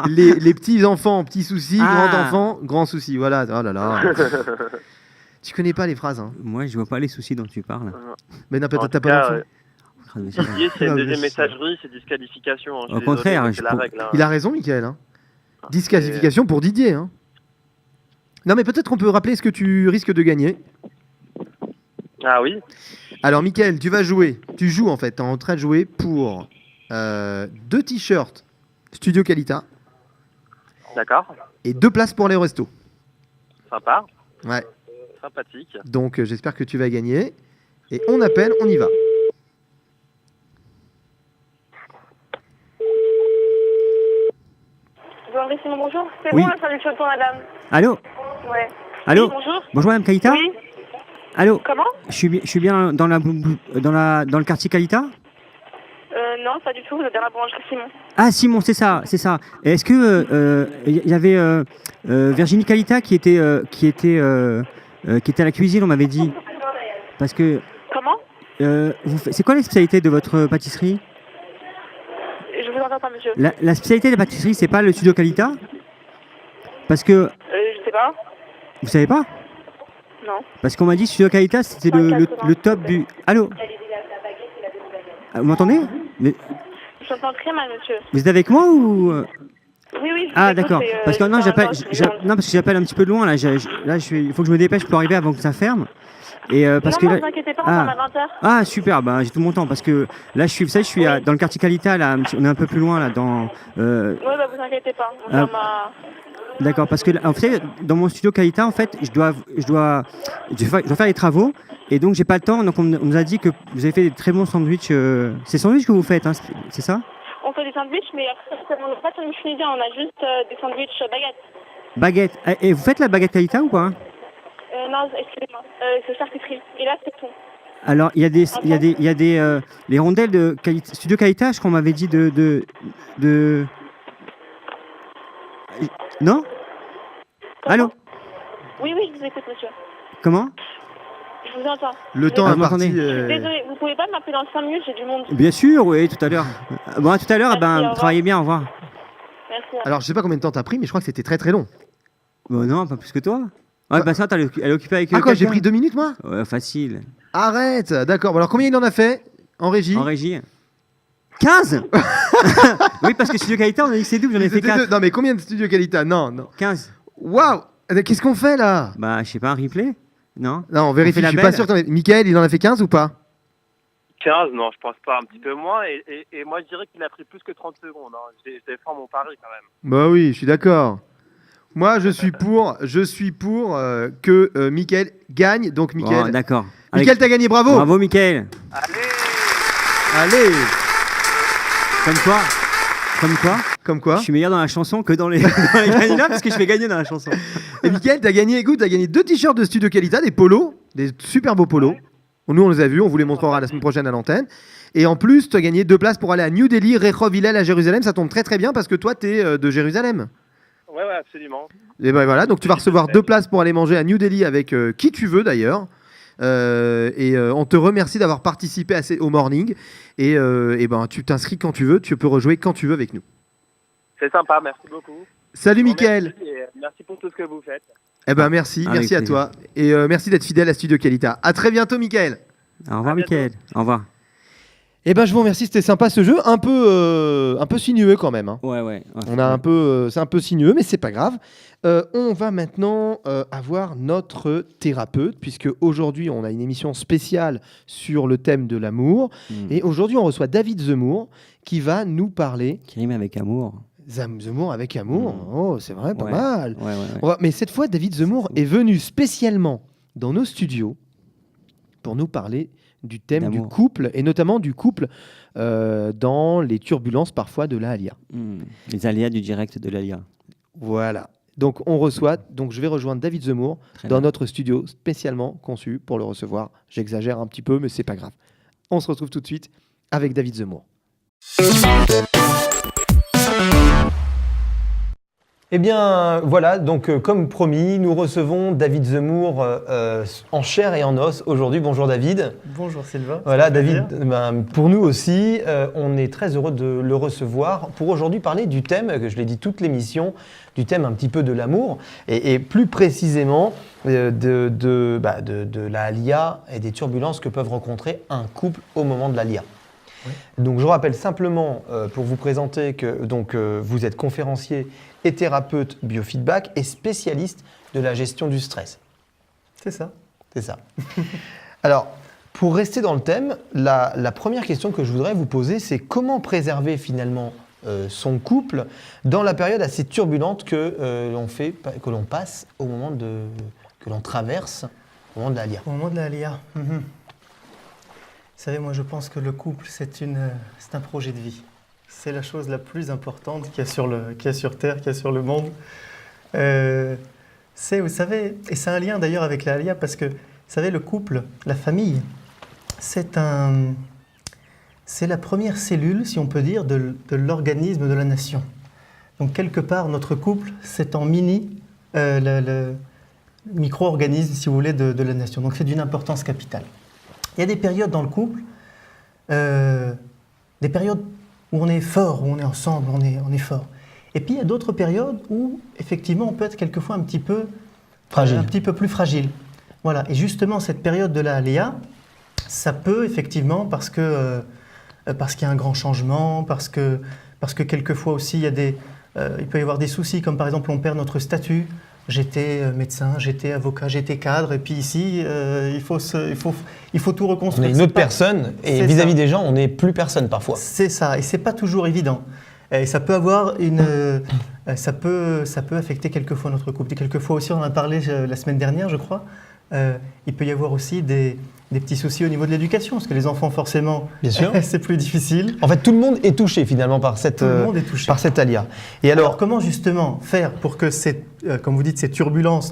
les petits enfants, petits soucis, grands enfants, grands soucis. Voilà. Oh là là. Tu connais pas les phrases, hein? Moi, je vois pas les soucis dont tu parles. Mais non, peut-être t'as pas d'enfant. Didier, c'est une deuxième messagerie, c'est disqualification. Hein. Au contraire, règle, hein. Il a raison, Mickaël. Hein. Disqualification pour Didier. Hein. Non, mais peut-être qu'on peut rappeler ce que tu risques de gagner. Ah oui. Alors, Mickaël, tu joues en fait, tu es en train de jouer pour 2 t-shirts Studio Kalita. D'accord. Et 2 places pour les restos. Sympa. Ouais. Sympathique. Donc, j'espère que tu vas gagner. Et on appelle, on y va. Bonjour, c'est oui. moi, salut Choton, madame. Allô? Ouais. Allô? Oui, bonjour. Bonjour, madame Kalita? Oui. Allô? Comment? Je suis bien dans le quartier Kalita? Non, pas du tout, vous êtes dans la boulangerie Simon. Ah, Simon, c'est ça. Est-ce que y avait Virginie Kalita qui était à la cuisine, on m'avait dit? Parce que... Comment? C'est quoi la spécialité de votre pâtisserie? Je vous entends pas, monsieur. La spécialité de la pâtisserie, c'est pas le Studio Kalita? Parce que... Je sais pas. Vous savez pas? Non. Parce qu'on m'a dit Studio Qualitas, c'était le top du... Allô? Vous m'entendez? Je t'entends très mal, monsieur. Vous êtes avec moi ou... Oui. Ah d'accord. Parce que non, parce que j'appelle un petit peu de loin là. Il faut que je me dépêche pour arriver avant que ça ferme. Et parce non, que vous inquiétez pas, on ferme à 20h. Ah super, bah j'ai tout mon temps parce que là je suis dans le quartier Qualita là, on est un peu plus loin là dans. Oui, bah vous inquiétez pas. On ferme à... D'accord, parce que en fait dans mon studio Qualita en fait je dois faire les travaux et donc j'ai pas le temps. Donc on nous a dit que vous avez fait des très bons sandwichs. C'est sandwichs que vous faites, hein, c'est ça? On fait des sandwichs, mais on n'a pas de sandwich tunisien, on a juste des sandwichs baguettes. Baguette. Et vous faites la baguette Qualita ou pas? Non, excusez-moi, c'est charcuterie. Et là, c'est tout. Alors, il y a des les rondelles de Studio Qualita, je crois qu'on m'avait dit de... Non? Allô? Oui, je vous écoute, monsieur. Comment? Je vous entends. Le temps est parti. Désolé, vous pouvez pas m'appeler dans 5 minutes, j'ai du monde. Bien sûr, oui, tout à l'heure. Bon, à tout à l'heure, travaillez bien, au revoir. Merci. Alors, je sais pas combien de temps t'as pris, mais je crois que c'était très très long. Bon, non, pas plus que toi. Ouais, bah ça, elle est occupée avec... Ah quoi, j'ai pris 2 minutes, moi? Ouais, facile. Arrête, d'accord. Alors, combien il en a fait en régie? En régie 15. Oui, parce que Studio Qualita, on a dit que c'est double, j'en ai fait 4. Non, mais combien de Studio Qualita? Non. 15. Waouh. Qu'est-ce qu'on fait, là? Bah, je sais pas, un replay? Non, on vérifie, je suis pas sûr. Mickaël, il en a fait 15 ou pas? 15, non, je pense pas, un petit peu moins. Et moi, je dirais qu'il a pris plus que 30 secondes. Hein. Je défends mon pari quand même. Bah oui, je suis d'accord. Moi, je suis pour que Mickaël gagne. Donc, Mickaël. Oh, d'accord. Mickaël, t'as gagné, bravo. Bravo, Mickaël. Allez. Comme quoi? Je suis meilleur dans la chanson que dans les candidats parce que je fais gagner dans la chanson. Et Mickaël, t'as gagné 2 t-shirts de Studio Qualita, des polos, des super beaux polos. Nous, on les a vus, on vous les montrera la semaine prochaine à l'antenne. Et en plus, tu as gagné 2 places pour aller à New Delhi, Rehov Hillel à Jérusalem. Ça tombe très très bien parce que toi, tu es de Jérusalem. Ouais, absolument. Et ben voilà, donc tu vas recevoir 2 places pour aller manger à New Delhi avec qui tu veux d'ailleurs. On te remercie d'avoir participé au morning. Et ben, tu t'inscris quand tu veux, tu peux rejouer quand tu veux avec nous. C'est sympa, merci beaucoup. Salut Mickaël. Merci pour tout ce que vous faites. Eh ben merci à toi. Et merci d'être fidèle à Studio Qualita. À très bientôt Mickaël. Au revoir Mickaël. Au revoir. Eh ben je vous remercie, c'était sympa ce jeu, un peu sinueux quand même. Hein. Ouais. On a c'est un peu sinueux, mais c'est pas grave. On va maintenant avoir notre thérapeute, puisque aujourd'hui on a une émission spéciale sur le thème de l'amour. Et aujourd'hui on reçoit David Zemmour qui va nous parler. Qui rime avec amour. Zemmour avec amour. Oh, c'est vrai, pas mal. Ouais. Mais cette fois, David Zemmour est venu spécialement dans nos studios pour nous parler du thème du couple, et notamment du couple dans les turbulences parfois de l'Alia. Les aléas du direct de l'Alia. Voilà. Donc je vais rejoindre David Zemmour dans notre studio spécialement conçu pour le recevoir. J'exagère un petit peu, mais c'est pas grave. On se retrouve tout de suite avec David Zemmour. Eh bien, voilà, donc comme promis, nous recevons David Zemmour en chair et en os aujourd'hui. Bonjour David. Bonjour Sylvain. Voilà, David, pour nous aussi, on est très heureux de le recevoir pour aujourd'hui parler du thème, que je l'ai dit toute l'émission, du thème un petit peu de l'amour, et plus précisément de la Alia et des turbulences que peuvent rencontrer un couple au moment de l'Alia. Oui. Donc je rappelle simplement pour vous présenter que vous êtes conférencier et thérapeute biofeedback et spécialiste de la gestion du stress. C'est ça. C'est ça. Alors, pour rester dans le thème, la première question que je voudrais vous poser, c'est comment préserver finalement son couple dans la période assez turbulente que l'on passe au moment que l'on traverse au moment de l'Alia. Au moment de l'Alia. Vous savez, moi je pense que le couple, c'est un projet de vie. C'est la chose la plus importante qu'il y a sur Terre, qu'il y a sur le monde. Vous savez, et c'est un lien d'ailleurs avec l'Alia, parce que, vous savez, le couple, la famille, c'est la première cellule, si on peut dire, de l'organisme de la nation. Donc quelque part, notre couple, c'est en le micro-organisme, si vous voulez, de la nation. Donc c'est d'une importance capitale. Il y a des périodes dans le couple, des périodes où on est fort, où on est ensemble, on est fort. Et puis il y a d'autres périodes où effectivement on peut être quelquefois un petit peu plus fragile. Voilà. Et justement cette période de la aléa, ça peut effectivement parce qu'il y a un grand changement, parce que quelquefois aussi il peut y avoir des soucis, comme par exemple on perd notre statut. J'étais médecin, j'étais avocat, j'étais cadre, et puis ici, il faut tout reconstruire. On est une autre personne, et vis-à-vis des gens, on n'est plus personne parfois. C'est ça, et c'est pas toujours évident. Et ça peut avoir ça peut affecter quelquefois notre couple. Et quelquefois aussi, on en a parlé la semaine dernière, je crois, il peut y avoir aussi des petits soucis au niveau de l'éducation, parce que les enfants, forcément, c'est plus difficile. En fait, tout le monde est touché finalement par cette alia. Et alors, comment justement faire pour que comme vous dites, ces turbulences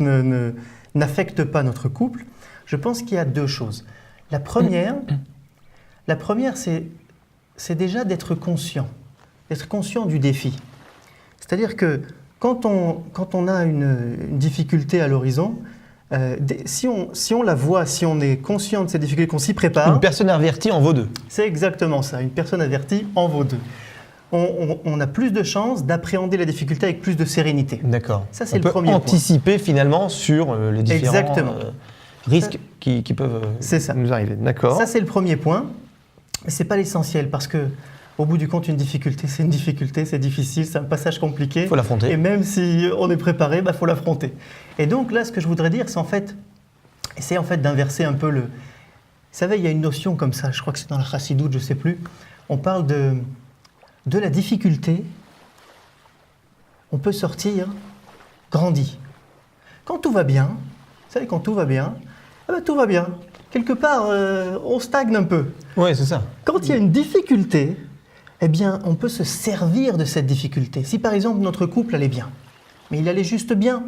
n'affectent pas notre couple? Je pense qu'il y a deux choses. La première, c'est déjà d'être conscient du défi. C'est-à-dire que quand on a une difficulté à l'horizon, si on la voit, si on est conscient de cette difficulté, qu'on s'y prépare... Une personne avertie en vaut deux. C'est exactement ça, une personne avertie en vaut deux. On a plus de chances d'appréhender la difficulté avec plus de sérénité. D'accord. Ça, c'est le premier point. On peut anticiper finalement sur les différents risques qui peuvent nous arriver. D'accord. Ça, c'est le premier point. Mais ce n'est pas l'essentiel parce que au bout du compte, une difficulté, c'est une difficulté, c'est difficile, c'est un passage compliqué. Il faut l'affronter. Et même si on est préparé, il faut l'affronter. Et donc là, ce que je voudrais dire, c'est en fait d'inverser un peu Vous savez, il y a une notion comme ça, je crois que c'est dans la Chassidoute, je ne sais plus. On parle de la difficulté. On peut sortir grandi. Quand tout va bien, vous savez, quand tout va bien, tout va bien. Quelque part, on stagne un peu. Oui, c'est ça. Quand il y a une difficulté, eh bien, on peut se servir de cette difficulté. Si par exemple notre couple allait bien, mais il allait juste bien,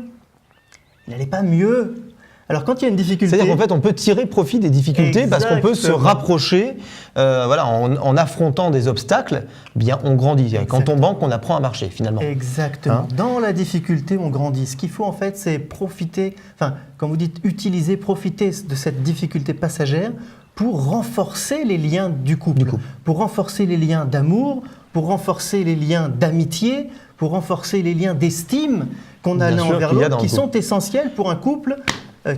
il n'allait pas mieux. Alors quand il y a une difficulté... C'est-à-dire qu'en fait, on peut tirer profit des difficultés parce qu'on peut se rapprocher, en affrontant des obstacles, bien on grandit. Exactement. Quand on banque, on apprend à marcher finalement. Exactement. Dans la difficulté, on grandit. Ce qu'il faut en fait, c'est profiter, comme vous dites, profiter de cette difficulté passagère pour renforcer les liens du couple, pour renforcer les liens d'amour, pour renforcer les liens d'amitié, pour renforcer les liens d'estime qu'on a l'un envers l'autre, qui sont essentiels pour un couple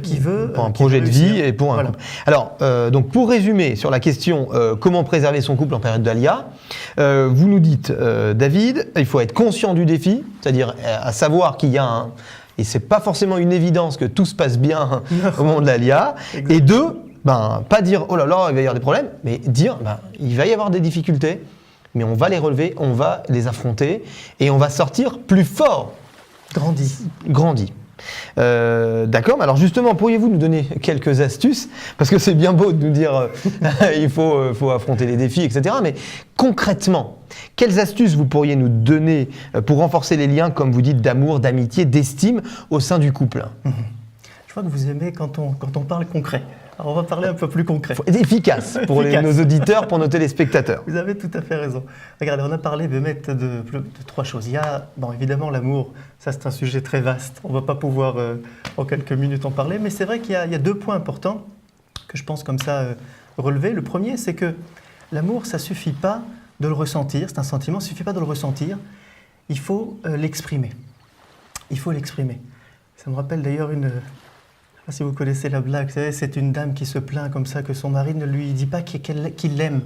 qui veut... Pour un projet de vie et pour un couple. Alors, donc pour résumer sur la question comment préserver son couple en période d'alia, vous nous dites, David, il faut être conscient du défi, c'est-à-dire à savoir qu'il y a et c'est pas forcément une évidence que tout se passe bien au moment de l'alia, et deux, pas dire oh là là, il va y avoir des problèmes, mais dire il va y avoir des difficultés, mais on va les relever, on va les affronter et on va sortir plus fort. Grandi. D'accord, alors justement, pourriez-vous nous donner quelques astuces? Parce que c'est bien beau de nous dire il faut affronter les défis, etc. Mais concrètement, quelles astuces vous pourriez nous donner pour renforcer les liens, comme vous dites, d'amour, d'amitié, d'estime au sein du couple? Je vois que vous aimez quand on parle concret. Alors on va parler un peu plus concret. Efficace pour nos auditeurs, pour nos téléspectateurs. Vous avez tout à fait raison. Regardez, on a parlé de trois choses. Il y a, évidemment, l'amour. Ça, c'est un sujet très vaste. On ne va pas pouvoir, en quelques minutes, en parler. Mais c'est vrai qu'il y a deux points importants que je pense comme ça relever. Le premier, c'est que l'amour, ça ne suffit pas de le ressentir. C'est un sentiment, ça ne suffit pas de le ressentir. Il faut l'exprimer. Il faut l'exprimer. Ça me rappelle d'ailleurs Je ne sais pas si vous connaissez la blague, vous savez, c'est une dame qui se plaint comme ça que son mari ne lui dit pas qu'il l'aime.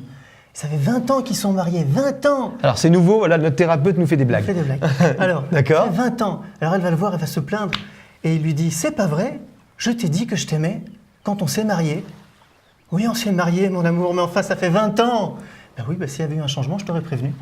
Ça fait 20 ans qu'ils sont mariés, 20 ans. Alors c'est nouveau, voilà, notre thérapeute nous fait des blagues. Alors, d'accord. Ça fait 20 ans. Alors elle va le voir, elle va se plaindre et il lui dit, c'est pas vrai, je t'ai dit que je t'aimais quand on s'est mariés. Oui, on s'est mariés, mon amour, mais enfin ça fait 20 ans. Oui, s'il y avait eu un changement, je t'aurais prévenu.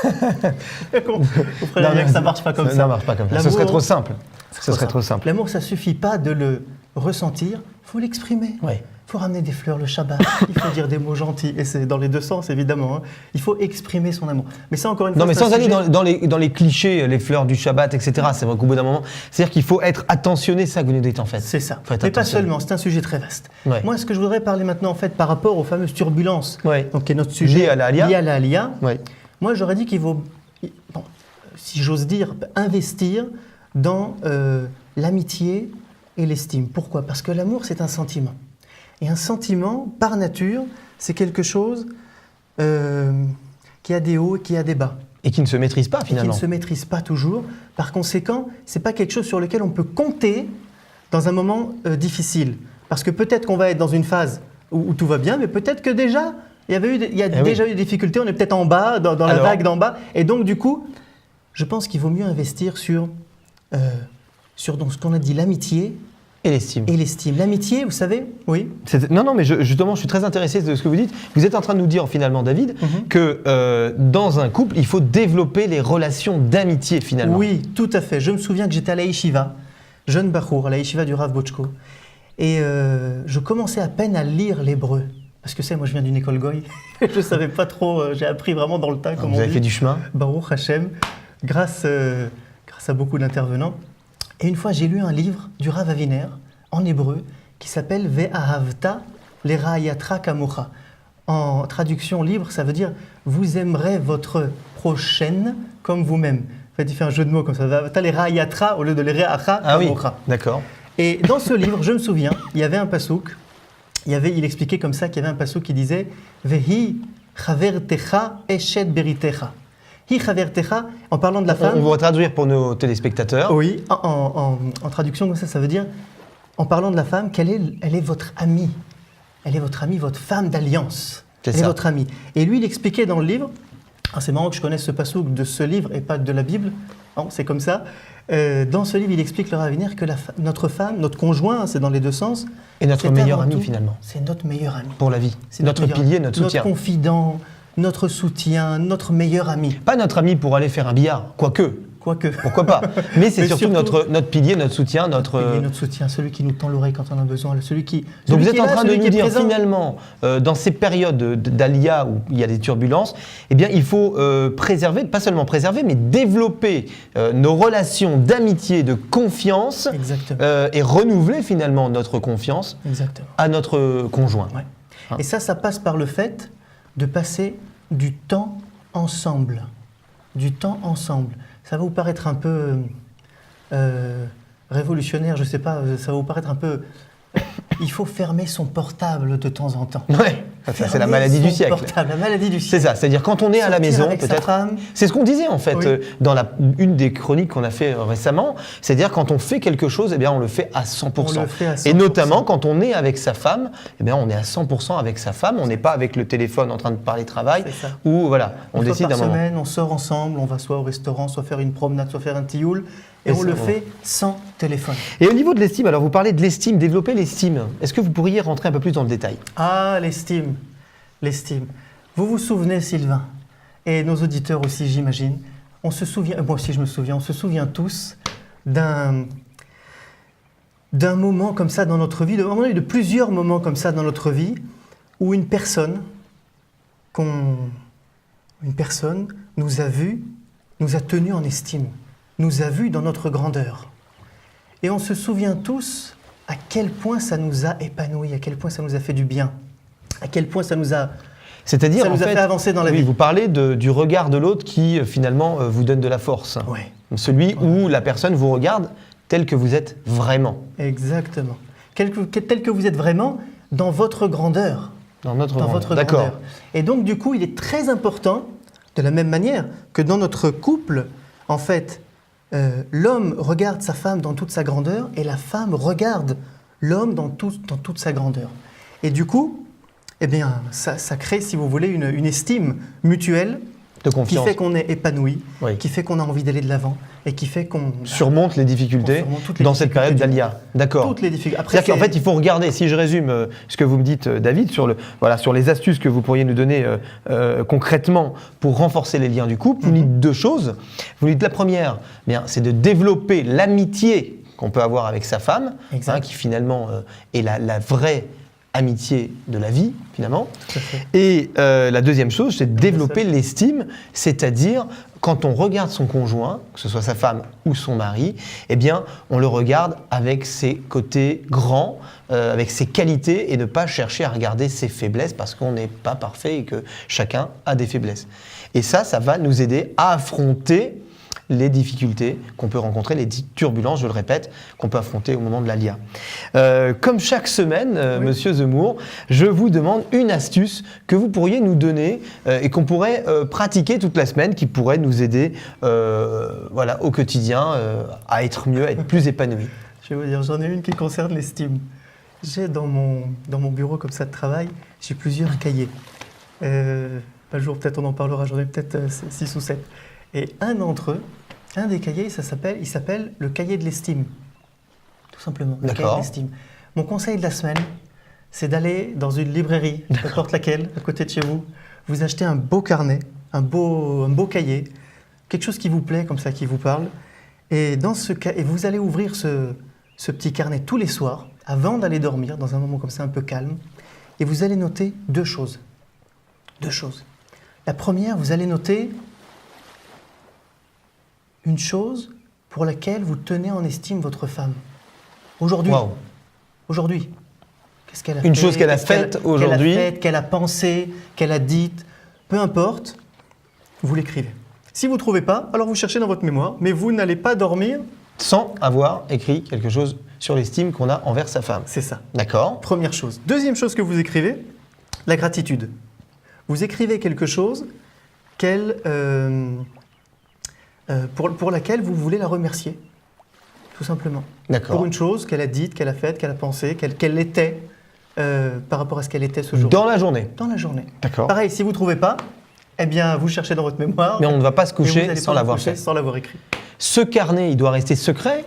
Vous ferait bien que ça ne marche pas comme ça. Ça ne marche pas comme ça. Ce serait trop simple. Ce serait trop simple. L'amour, ça ne suffit pas de le ressentir, il faut l'exprimer. Il faut ramener des fleurs le Shabbat, il faut dire des mots gentils, et c'est dans les deux sens évidemment. Il faut exprimer son amour. Mais ça, encore une fois, non, mais sans aller dans les clichés, les fleurs du Shabbat, etc. C'est vrai qu'au bout d'un moment, c'est-à-dire qu'il faut être attentionné, ça que vous nous dites en fait. C'est ça. Mais pas seulement, c'est un sujet très vaste. Moi, ce que je voudrais parler maintenant en fait par rapport aux fameuses turbulences, donc qui est notre sujet lié à la alia. Moi, j'aurais dit qu'il vaut, si j'ose dire, investir dans l'amitié et l'estime. Pourquoi? Parce que l'amour, c'est un sentiment. Et un sentiment, par nature, c'est quelque chose qui a des hauts et qui a des bas. Et qui ne se maîtrise pas finalement. Et qui ne se maîtrise pas toujours. Par conséquent, ce n'est pas quelque chose sur lequel on peut compter dans un moment difficile. Parce que peut-être qu'on va être dans une phase où tout va bien, mais peut-être que déjà, il y a déjà eu des difficultés, on est peut-être en bas, dans la vague d'en bas. Et donc du coup, je pense qu'il vaut mieux investir sur donc, ce qu'on a dit, l'amitié. Et l'estime. Et l'estime. L'amitié, vous savez, oui. Non, mais justement, je suis très intéressé de ce que vous dites. Vous êtes en train de nous dire finalement, David, que dans un couple, il faut développer les relations d'amitié finalement. Oui, tout à fait. Je me souviens que j'étais à la yeshiva, jeune bachour, à la yeshiva du Rav Bochko. Et je commençais à peine à lire l'hébreu. Parce que moi je viens d'une école goy. Je ne savais pas trop, j'ai appris vraiment dans le tas. Vous avez fait du chemin. Baruch Hashem, grâce à beaucoup d'intervenants. Et une fois, j'ai lu un livre du Rav Aviner, en hébreu, qui s'appelle Ve'ahavta lera'ayatra kamocha. En traduction libre, ça veut dire « Vous aimerez votre prochaine comme vous-même ». En fait, il fait un jeu de mots comme ça. Ve'ahavta lera'ayatra au lieu de lera'acha kamocha. Oui, d'accord. Et dans ce livre, je me souviens, il y avait un pasouk, il expliquait comme ça qu'il y avait un pasouk qui disait « Vehi chavertecha eshet beritecha ». En parlant de la femme. On va traduire pour nos téléspectateurs. Oui, en traduction comme ça veut dire, en parlant de la femme, elle est votre amie. Elle est votre amie, votre femme d'alliance. Elle est votre amie. Et lui, il expliquait dans le livre, c'est marrant que je connaisse ce passouk de ce livre et pas de la Bible, c'est comme ça. Dans ce livre, il explique le Rav Aviner que notre femme, notre conjoint, c'est dans les deux sens. Et notre meilleur ami finalement. C'est notre meilleur ami. Pour la vie. C'est notre pilier, notre soutien. Notre confident. Notre soutien, notre meilleur ami. Pas notre ami pour aller faire un billard, quoique. Pourquoi pas. Mais c'est surtout notre pilier, notre soutien, notre soutien, celui qui nous tend l'oreille quand on a besoin, Donc vous êtes en train de nous dire finalement, dans ces périodes d'Alia où il y a des turbulences, eh bien il faut préserver, pas seulement préserver, mais développer nos relations d'amitié, de confiance, et renouveler finalement notre confiance à notre conjoint. Ouais. Et ça passe par le fait de passer du temps ensemble. Du temps ensemble. Ça va vous paraître un peu révolutionnaire, je ne sais pas, ça va vous paraître un peu... Il faut fermer son portable de temps en temps. Ouais, ça, c'est la maladie du siècle. La maladie du siècle. C'est ça, c'est-à-dire quand on est à la maison, peut-être. C'est ce qu'on disait en fait dans une des chroniques qu'on a fait récemment. C'est-à-dire quand on fait quelque chose, eh bien on le fait à 100%. On le fait à 100%. Et notamment quand on est avec sa femme, eh bien on est à 100% avec sa femme. On n'est pas avec le téléphone en train de parler travail. Ou voilà, on décide d'un moment. Une fois par semaine, on sort ensemble, on va soit au restaurant, soit faire une promenade, soit faire un tioul. Et on le fait sans téléphone. Et au niveau de l'estime, alors vous parlez de l'estime, développer l'estime. Est-ce que vous pourriez rentrer un peu plus dans le détail ? Ah, l'estime. L'estime. Vous vous souvenez, Sylvain, et nos auditeurs aussi, j'imagine, on se souvient, moi aussi je me souviens, on se souvient tous d'un moment comme ça dans notre vie, de plusieurs moments comme ça dans notre vie, où une personne nous a vus, nous a tenus en estime, nous a vus dans notre grandeur. Et on se souvient tous à quel point ça nous a épanouis, à quel point ça nous a fait du bien, à quel point ça nous a fait avancer dans la vie. Vous parlez du regard de l'autre qui finalement vous donne de la force. Ouais. Celui où la personne vous regarde tel que vous êtes vraiment. Exactement. Tel que vous êtes vraiment dans votre grandeur. Dans votre grandeur. Et donc du coup, il est très important, de la même manière que dans notre couple, en fait, l'homme regarde sa femme dans toute sa grandeur et la femme regarde l'homme dans toute sa grandeur. Et du coup, eh bien, ça crée, si vous voulez, une estime mutuelle de confiance. Qui fait qu'on est épanoui, qui fait qu'on a envie d'aller de l'avant et qui fait qu'on surmonte les difficultés dans cette période d'Alia. D'accord. Toutes les difficultés. C'est-à-dire qu'en fait, il faut regarder, si je résume ce que vous me dites, David, sur les astuces que vous pourriez nous donner concrètement pour renforcer les liens du couple, vous dites deux choses. Vous dites la première, c'est de développer l'amitié qu'on peut avoir avec sa femme, qui finalement est la vraie amitié de la vie, finalement. Et la deuxième chose, c'est de développer l'estime, c'est-à-dire quand on regarde son conjoint, que ce soit sa femme ou son mari, eh bien, on le regarde avec ses côtés grands, avec ses qualités, et ne pas chercher à regarder ses faiblesses, parce qu'on n'est pas parfait et que chacun a des faiblesses. Et ça va nous aider à affronter les difficultés qu'on peut rencontrer, les turbulences, je le répète, qu'on peut affronter au moment de l'ALIA. Comme chaque semaine, Monsieur Zemmour, je vous demande une astuce que vous pourriez nous donner et qu'on pourrait pratiquer toute la semaine, qui pourrait nous aider au quotidien à être mieux, à être plus épanoui. Je vais vous dire, j'en ai une qui concerne l'estime. J'ai dans mon bureau comme ça de travail, j'ai plusieurs cahiers. Un jour, peut-être on en parlera, j'en ai peut-être 6 ou 7. Et un d'entre eux, un des cahiers, il s'appelle le cahier de l'estime. Tout simplement, le cahier de l'estime. Mon conseil de la semaine, c'est d'aller dans une librairie, n'importe laquelle, à côté de chez vous, vous achetez un beau carnet, un beau cahier, quelque chose qui vous plaît, comme ça, qui vous parle. Et vous allez ouvrir ce petit carnet tous les soirs, avant d'aller dormir, dans un moment comme ça un peu calme, et vous allez noter 2 choses. 2 choses. La première, vous allez noter une chose pour laquelle vous tenez en estime votre femme. Aujourd'hui. Wow. Aujourd'hui. Qu'est-ce qu'elle a fait ? Une chose qu'elle a faite aujourd'hui. Qu'elle a pensé, qu'elle a dite. Peu importe, vous l'écrivez. Si vous ne trouvez pas, alors vous cherchez dans votre mémoire, mais vous n'allez pas dormir sans avoir écrit quelque chose sur l'estime qu'on a envers sa femme. C'est ça. D'accord. Première chose. Deuxième chose que vous écrivez, la gratitude. Vous écrivez quelque chose pour laquelle vous voulez la remercier, tout simplement. D'accord. Pour une chose qu'elle a dite, qu'elle a faite, qu'elle a pensé, qu'elle était, par rapport à ce qu'elle était ce jour. Dans la journée. Dans la journée. D'accord. Pareil, si vous ne trouvez pas, eh bien, vous cherchez dans votre mémoire. Mais on ne va pas se coucher sans l'avoir fait. Sans l'avoir écrit. Ce carnet, il doit rester secret ?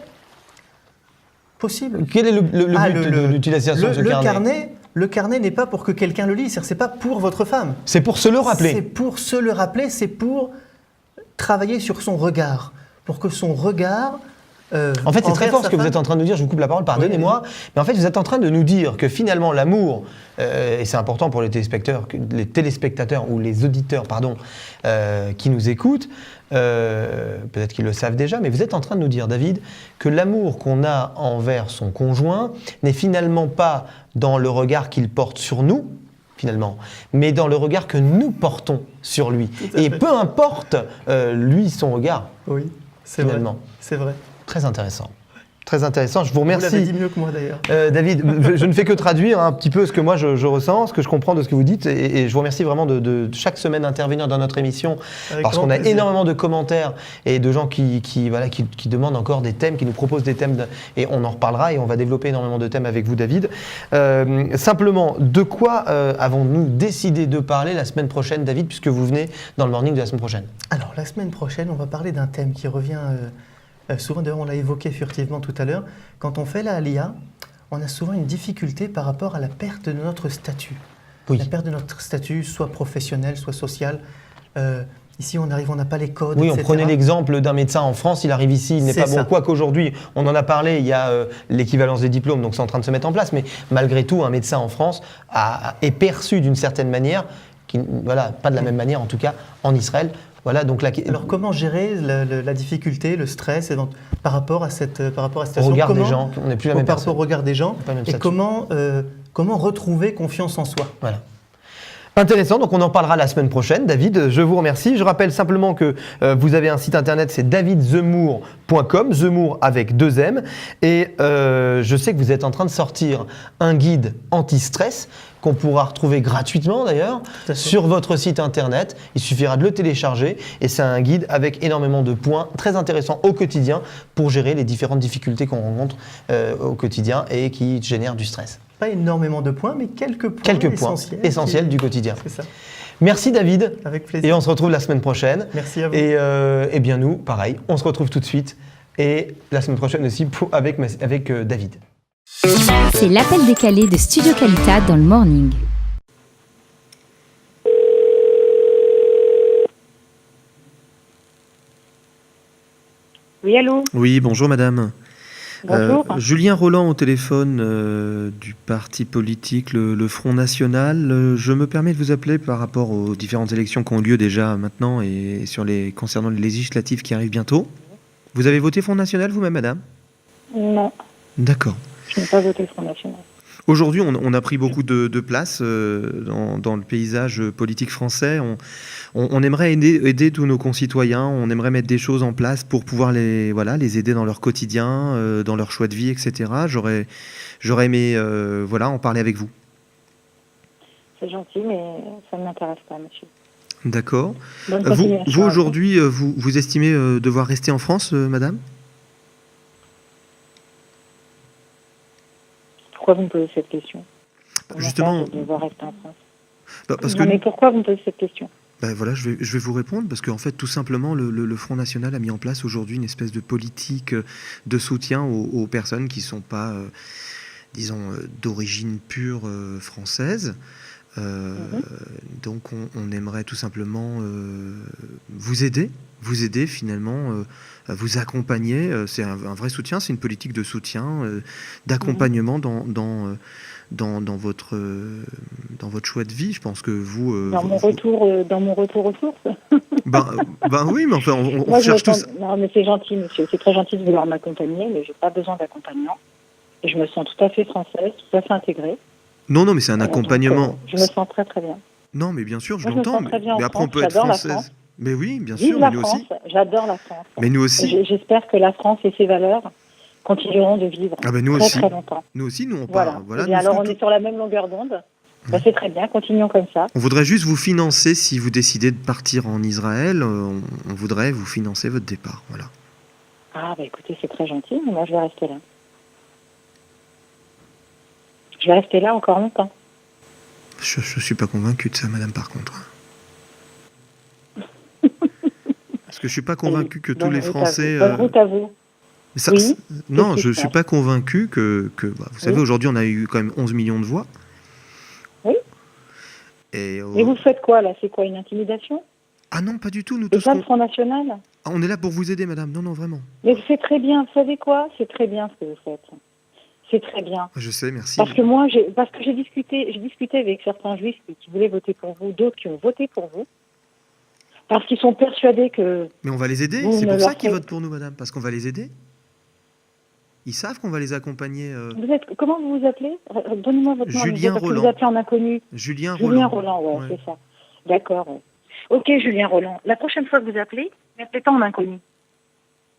Possible. Quel est le but de l'utilisation de ce carnet ? Le carnet n'est pas pour que quelqu'un le lise, c'est pas pour votre femme. C'est pour se le rappeler. C'est pour se le rappeler, c'est pour travailler sur son regard, pour que son regard... en fait, c'est très fort ce que vous êtes en train de nous dire, je vous coupe la parole, pardonnez-moi, mais en fait, vous êtes en train de nous dire que finalement, l'amour, et c'est important pour les téléspectateurs ou les auditeurs, qui nous écoutent, peut-être qu'ils le savent déjà, mais vous êtes en train de nous dire, David, que l'amour qu'on a envers son conjoint n'est finalement pas dans le regard qu'il porte sur nous, finalement, mais dans le regard que nous portons sur lui. Et peu importe, lui, son regard. Oui, c'est finalement. Vrai. C'est vrai. Très intéressant. Très intéressant, je vous remercie. Vous l'avez dit mieux que moi d'ailleurs. David, je ne fais que traduire un petit peu ce que moi je ressens, ce que je comprends de ce que vous dites, et je vous remercie vraiment de chaque semaine intervenir dans notre émission, parce qu'on a énormément de commentaires et de gens qui demandent encore des thèmes, qui nous proposent des thèmes, et on en reparlera et on va développer énormément de thèmes avec vous, David. Simplement, de quoi avons-nous décidé de parler la semaine prochaine, David, puisque vous venez dans le morning de la semaine prochaine ? Alors, la semaine prochaine, on va parler d'un thème qui revient... souvent, d'ailleurs, on l'a évoqué furtivement tout à l'heure. Quand on fait la ALIA, on a souvent une difficulté par rapport à la perte de notre statut. Oui. La perte de notre statut, soit professionnel, soit social. Ici, on n'a pas les codes, oui, etc. on prenait l'exemple d'un médecin en France, il arrive ici, il n'est pas bon. Quoi qu'aujourd'hui, on en a parlé, il y a l'équivalence des diplômes, donc c'est en train de se mettre en place. Mais malgré tout, un médecin en France est perçu d'une certaine manière, pas de la même manière en tout cas, en Israël. Voilà, donc alors comment gérer la difficulté, le stress par rapport à cette situation ? Au regard des gens, on n'est plus la même personne. Par rapport au regard des gens, et comment retrouver confiance en soi ? Voilà. Intéressant, donc on en parlera la semaine prochaine. David, je vous remercie. Je rappelle simplement que vous avez un site internet, c'est davidzemmour.com, Zemmour avec 2 M. Et je sais que vous êtes en train de sortir un guide anti-stress qu'on pourra retrouver gratuitement d'ailleurs sur votre site internet. Il suffira de le télécharger et c'est un guide avec énormément de points très intéressants au quotidien pour gérer les différentes difficultés qu'on rencontre au quotidien et qui génèrent du stress. Pas énormément de points, mais quelques points essentiels du quotidien. C'est ça. Merci David. Avec plaisir. Et on se retrouve la semaine prochaine. Merci à vous. Et bien nous, pareil, on se retrouve tout de suite. Et la semaine prochaine aussi avec David. C'est l'appel décalé de Studio Qualitat dans le morning. Oui, allô ? Oui, bonjour madame. Bonjour. Julien Roland au téléphone du parti politique le Front National. Je me permets de vous appeler par rapport aux différentes élections qui ont lieu déjà maintenant et concernant les législatives qui arrivent bientôt. Vous avez voté Front National vous-même, madame ? Non. D'accord. Je n'ai pas voté Front National. Aujourd'hui, on a pris beaucoup de place dans le paysage politique français. on aimerait aider tous nos concitoyens, on aimerait mettre des choses en place pour pouvoir les aider dans leur quotidien, dans leur choix de vie, etc. J'aurais aimé en parler avec vous. C'est gentil, mais ça ne m'intéresse pas, monsieur. D'accord. Vous aujourd'hui, vous estimez devoir rester en France, madame ? Pourquoi vous me posez cette question ? Justement. Devoir rester en France. Mais pourquoi vous me posez cette question ? Je vais vous répondre parce qu'en fait, tout simplement, le Front National a mis en place aujourd'hui une espèce de politique de soutien aux personnes qui ne sont pas, d'origine pure française. Donc on aimerait tout simplement vous aider finalement, vous accompagner. C'est un vrai soutien, c'est une politique de soutien, d'accompagnement dans votre choix de vie. Je pense que vous... Dans mon retour aux sources. Oui, mais enfin, on cherche tous... Non, mais c'est gentil, monsieur. C'est très gentil de vouloir m'accompagner, mais je n'ai pas besoin d'accompagnement. Et je me sens tout à fait française, tout à fait intégrée. Non, mais c'est un accompagnement. Donc, je me sens très très bien. Non, mais bien sûr, je l'entends. Mais après, on peut être J'adore française. Mais oui, bien Vive sûr, la mais nous France. aussi. J'adore la France. Mais nous aussi. J'espère que la France et ses valeurs continueront de vivre nous très aussi. très longtemps. Nous aussi, on parle. Voilà. Et alors, on est sur la même longueur d'onde. C'est très bien, continuons comme ça. On voudrait juste vous financer si vous décidez de partir en Israël. On voudrait vous financer votre départ. Voilà. Ah, écoutez, c'est très gentil, mais moi, je vais rester là. Je vais rester là encore longtemps. Je ne suis pas convaincu de ça, madame, par contre. Parce que je ne suis pas convaincu que tous les Français... Bonne route à vous. Non, je ne suis pas convaincu que vous savez, aujourd'hui, on a eu quand même 11 millions de voix. Oui. Et vous faites quoi, là ? C'est quoi, une intimidation ? Ah non, pas du tout. Nous tous. C'est pas le Front National ? On est là pour vous aider, madame. Non, vraiment. Mais c'est très bien. Vous savez quoi ? C'est très bien ce que vous faites. C'est très bien. Je sais, merci. Parce que j'ai discuté avec certains juifs qui voulaient voter pour vous, d'autres qui ont voté pour vous, parce qu'ils sont persuadés que... Mais on va les aider, c'est pour ça qu'ils votent pour nous, madame, parce qu'on va les aider. Ils savent qu'on va les accompagner. Comment vous vous appelez ? Donnez-moi votre nom. Julien Roland. Vous appelez en inconnu. Julien Roland, ouais, c'est ça. D'accord. Ouais. Ok, Julien Roland. La prochaine fois que vous appelez, n'appelez pas en inconnu.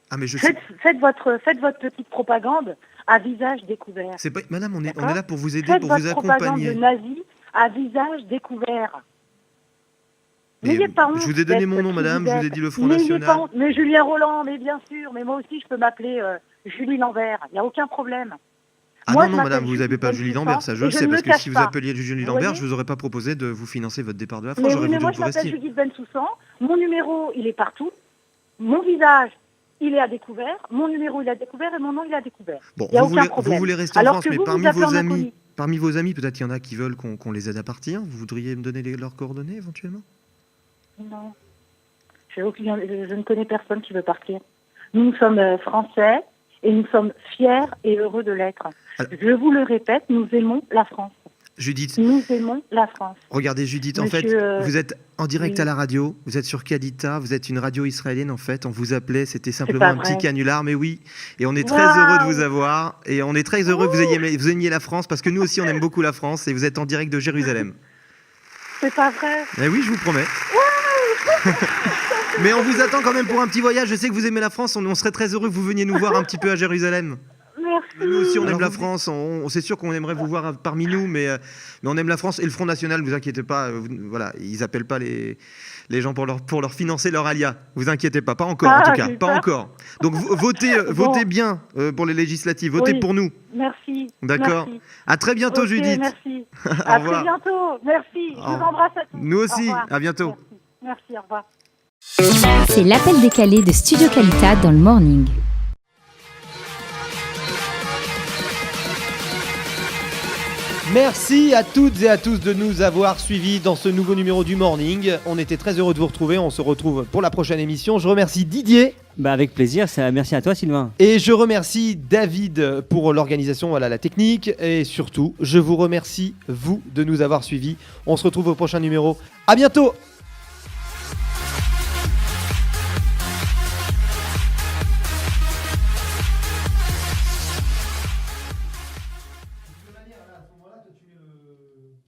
Ah, mais faites votre petite propagande à visage découvert. Madame, on est là pour vous aider, pour vous accompagner. Faites votre propagande de nazi à visage découvert. Je vous ai donné mon nom, madame, je vous ai dit le Front National. Mais Julien Roland, mais bien sûr, mais moi aussi je peux m'appeler Julie Lambert, il n'y a aucun problème. Ah non, madame, vous n'avez pas Julie Lambert, ça je le sais, parce que si vous appeliez Julie Lambert, je ne vous aurais pas proposé de vous financer votre départ de la France. Mais moi je m'appelle Judith Bensoussan, mon numéro il est partout, mon visage il est à découvert, mon numéro il est à découvert et mon nom il est à découvert. Bon, vous voulez rester en France, mais parmi vos amis, peut-être qu'il y en a qui veulent qu'on les aide à partir. Vous voudriez me donner leurs coordonnées éventuellement ? Non. Je ne connais personne qui veut partir. Nous sommes français et nous sommes fiers et heureux de l'être. Je vous le répète, nous aimons la France. Judith. Nous aimons la France. Regardez Judith, en fait, vous êtes en direct à la radio, vous êtes sur Kadita, vous êtes une radio israélienne en fait, on vous appelait, c'était simplement un petit canular, mais oui, et on est très heureux de vous avoir, et on est très heureux que vous aimiez la France, parce que nous aussi on aime beaucoup la France, et vous êtes en direct de Jérusalem. C'est pas vrai. Eh oui, je vous promets. Mais on vous attend quand même pour un petit voyage, je sais que vous aimez la France, on serait très heureux que vous veniez nous voir un petit peu à Jérusalem. Merci. Nous aussi, on aime la France. C'est sûr qu'on aimerait vous voir parmi nous, mais on aime la France et le Front National. Ne vous inquiétez pas. Voilà, ils appellent pas les gens pour leur financer leur alia. Vous inquiétez pas, pas encore en tout cas, pas encore. Donc votez bien pour les législatives. Votez pour nous. Merci. D'accord. Merci. À très bientôt, Judith. Merci. À très bientôt. Merci. Je vous embrasse à tous. Nous aussi. À bientôt. Merci. Au revoir. C'est l'appel décalé de Studio Kalita dans le morning. Merci à toutes et à tous de nous avoir suivis dans ce nouveau numéro du Morning. On était très heureux de vous retrouver. On se retrouve pour la prochaine émission. Je remercie Didier. Avec plaisir. Merci à toi, Sylvain. Et je remercie David pour l'organisation, la technique. Et surtout, je vous remercie, vous, de nous avoir suivis. On se retrouve au prochain numéro. À bientôt.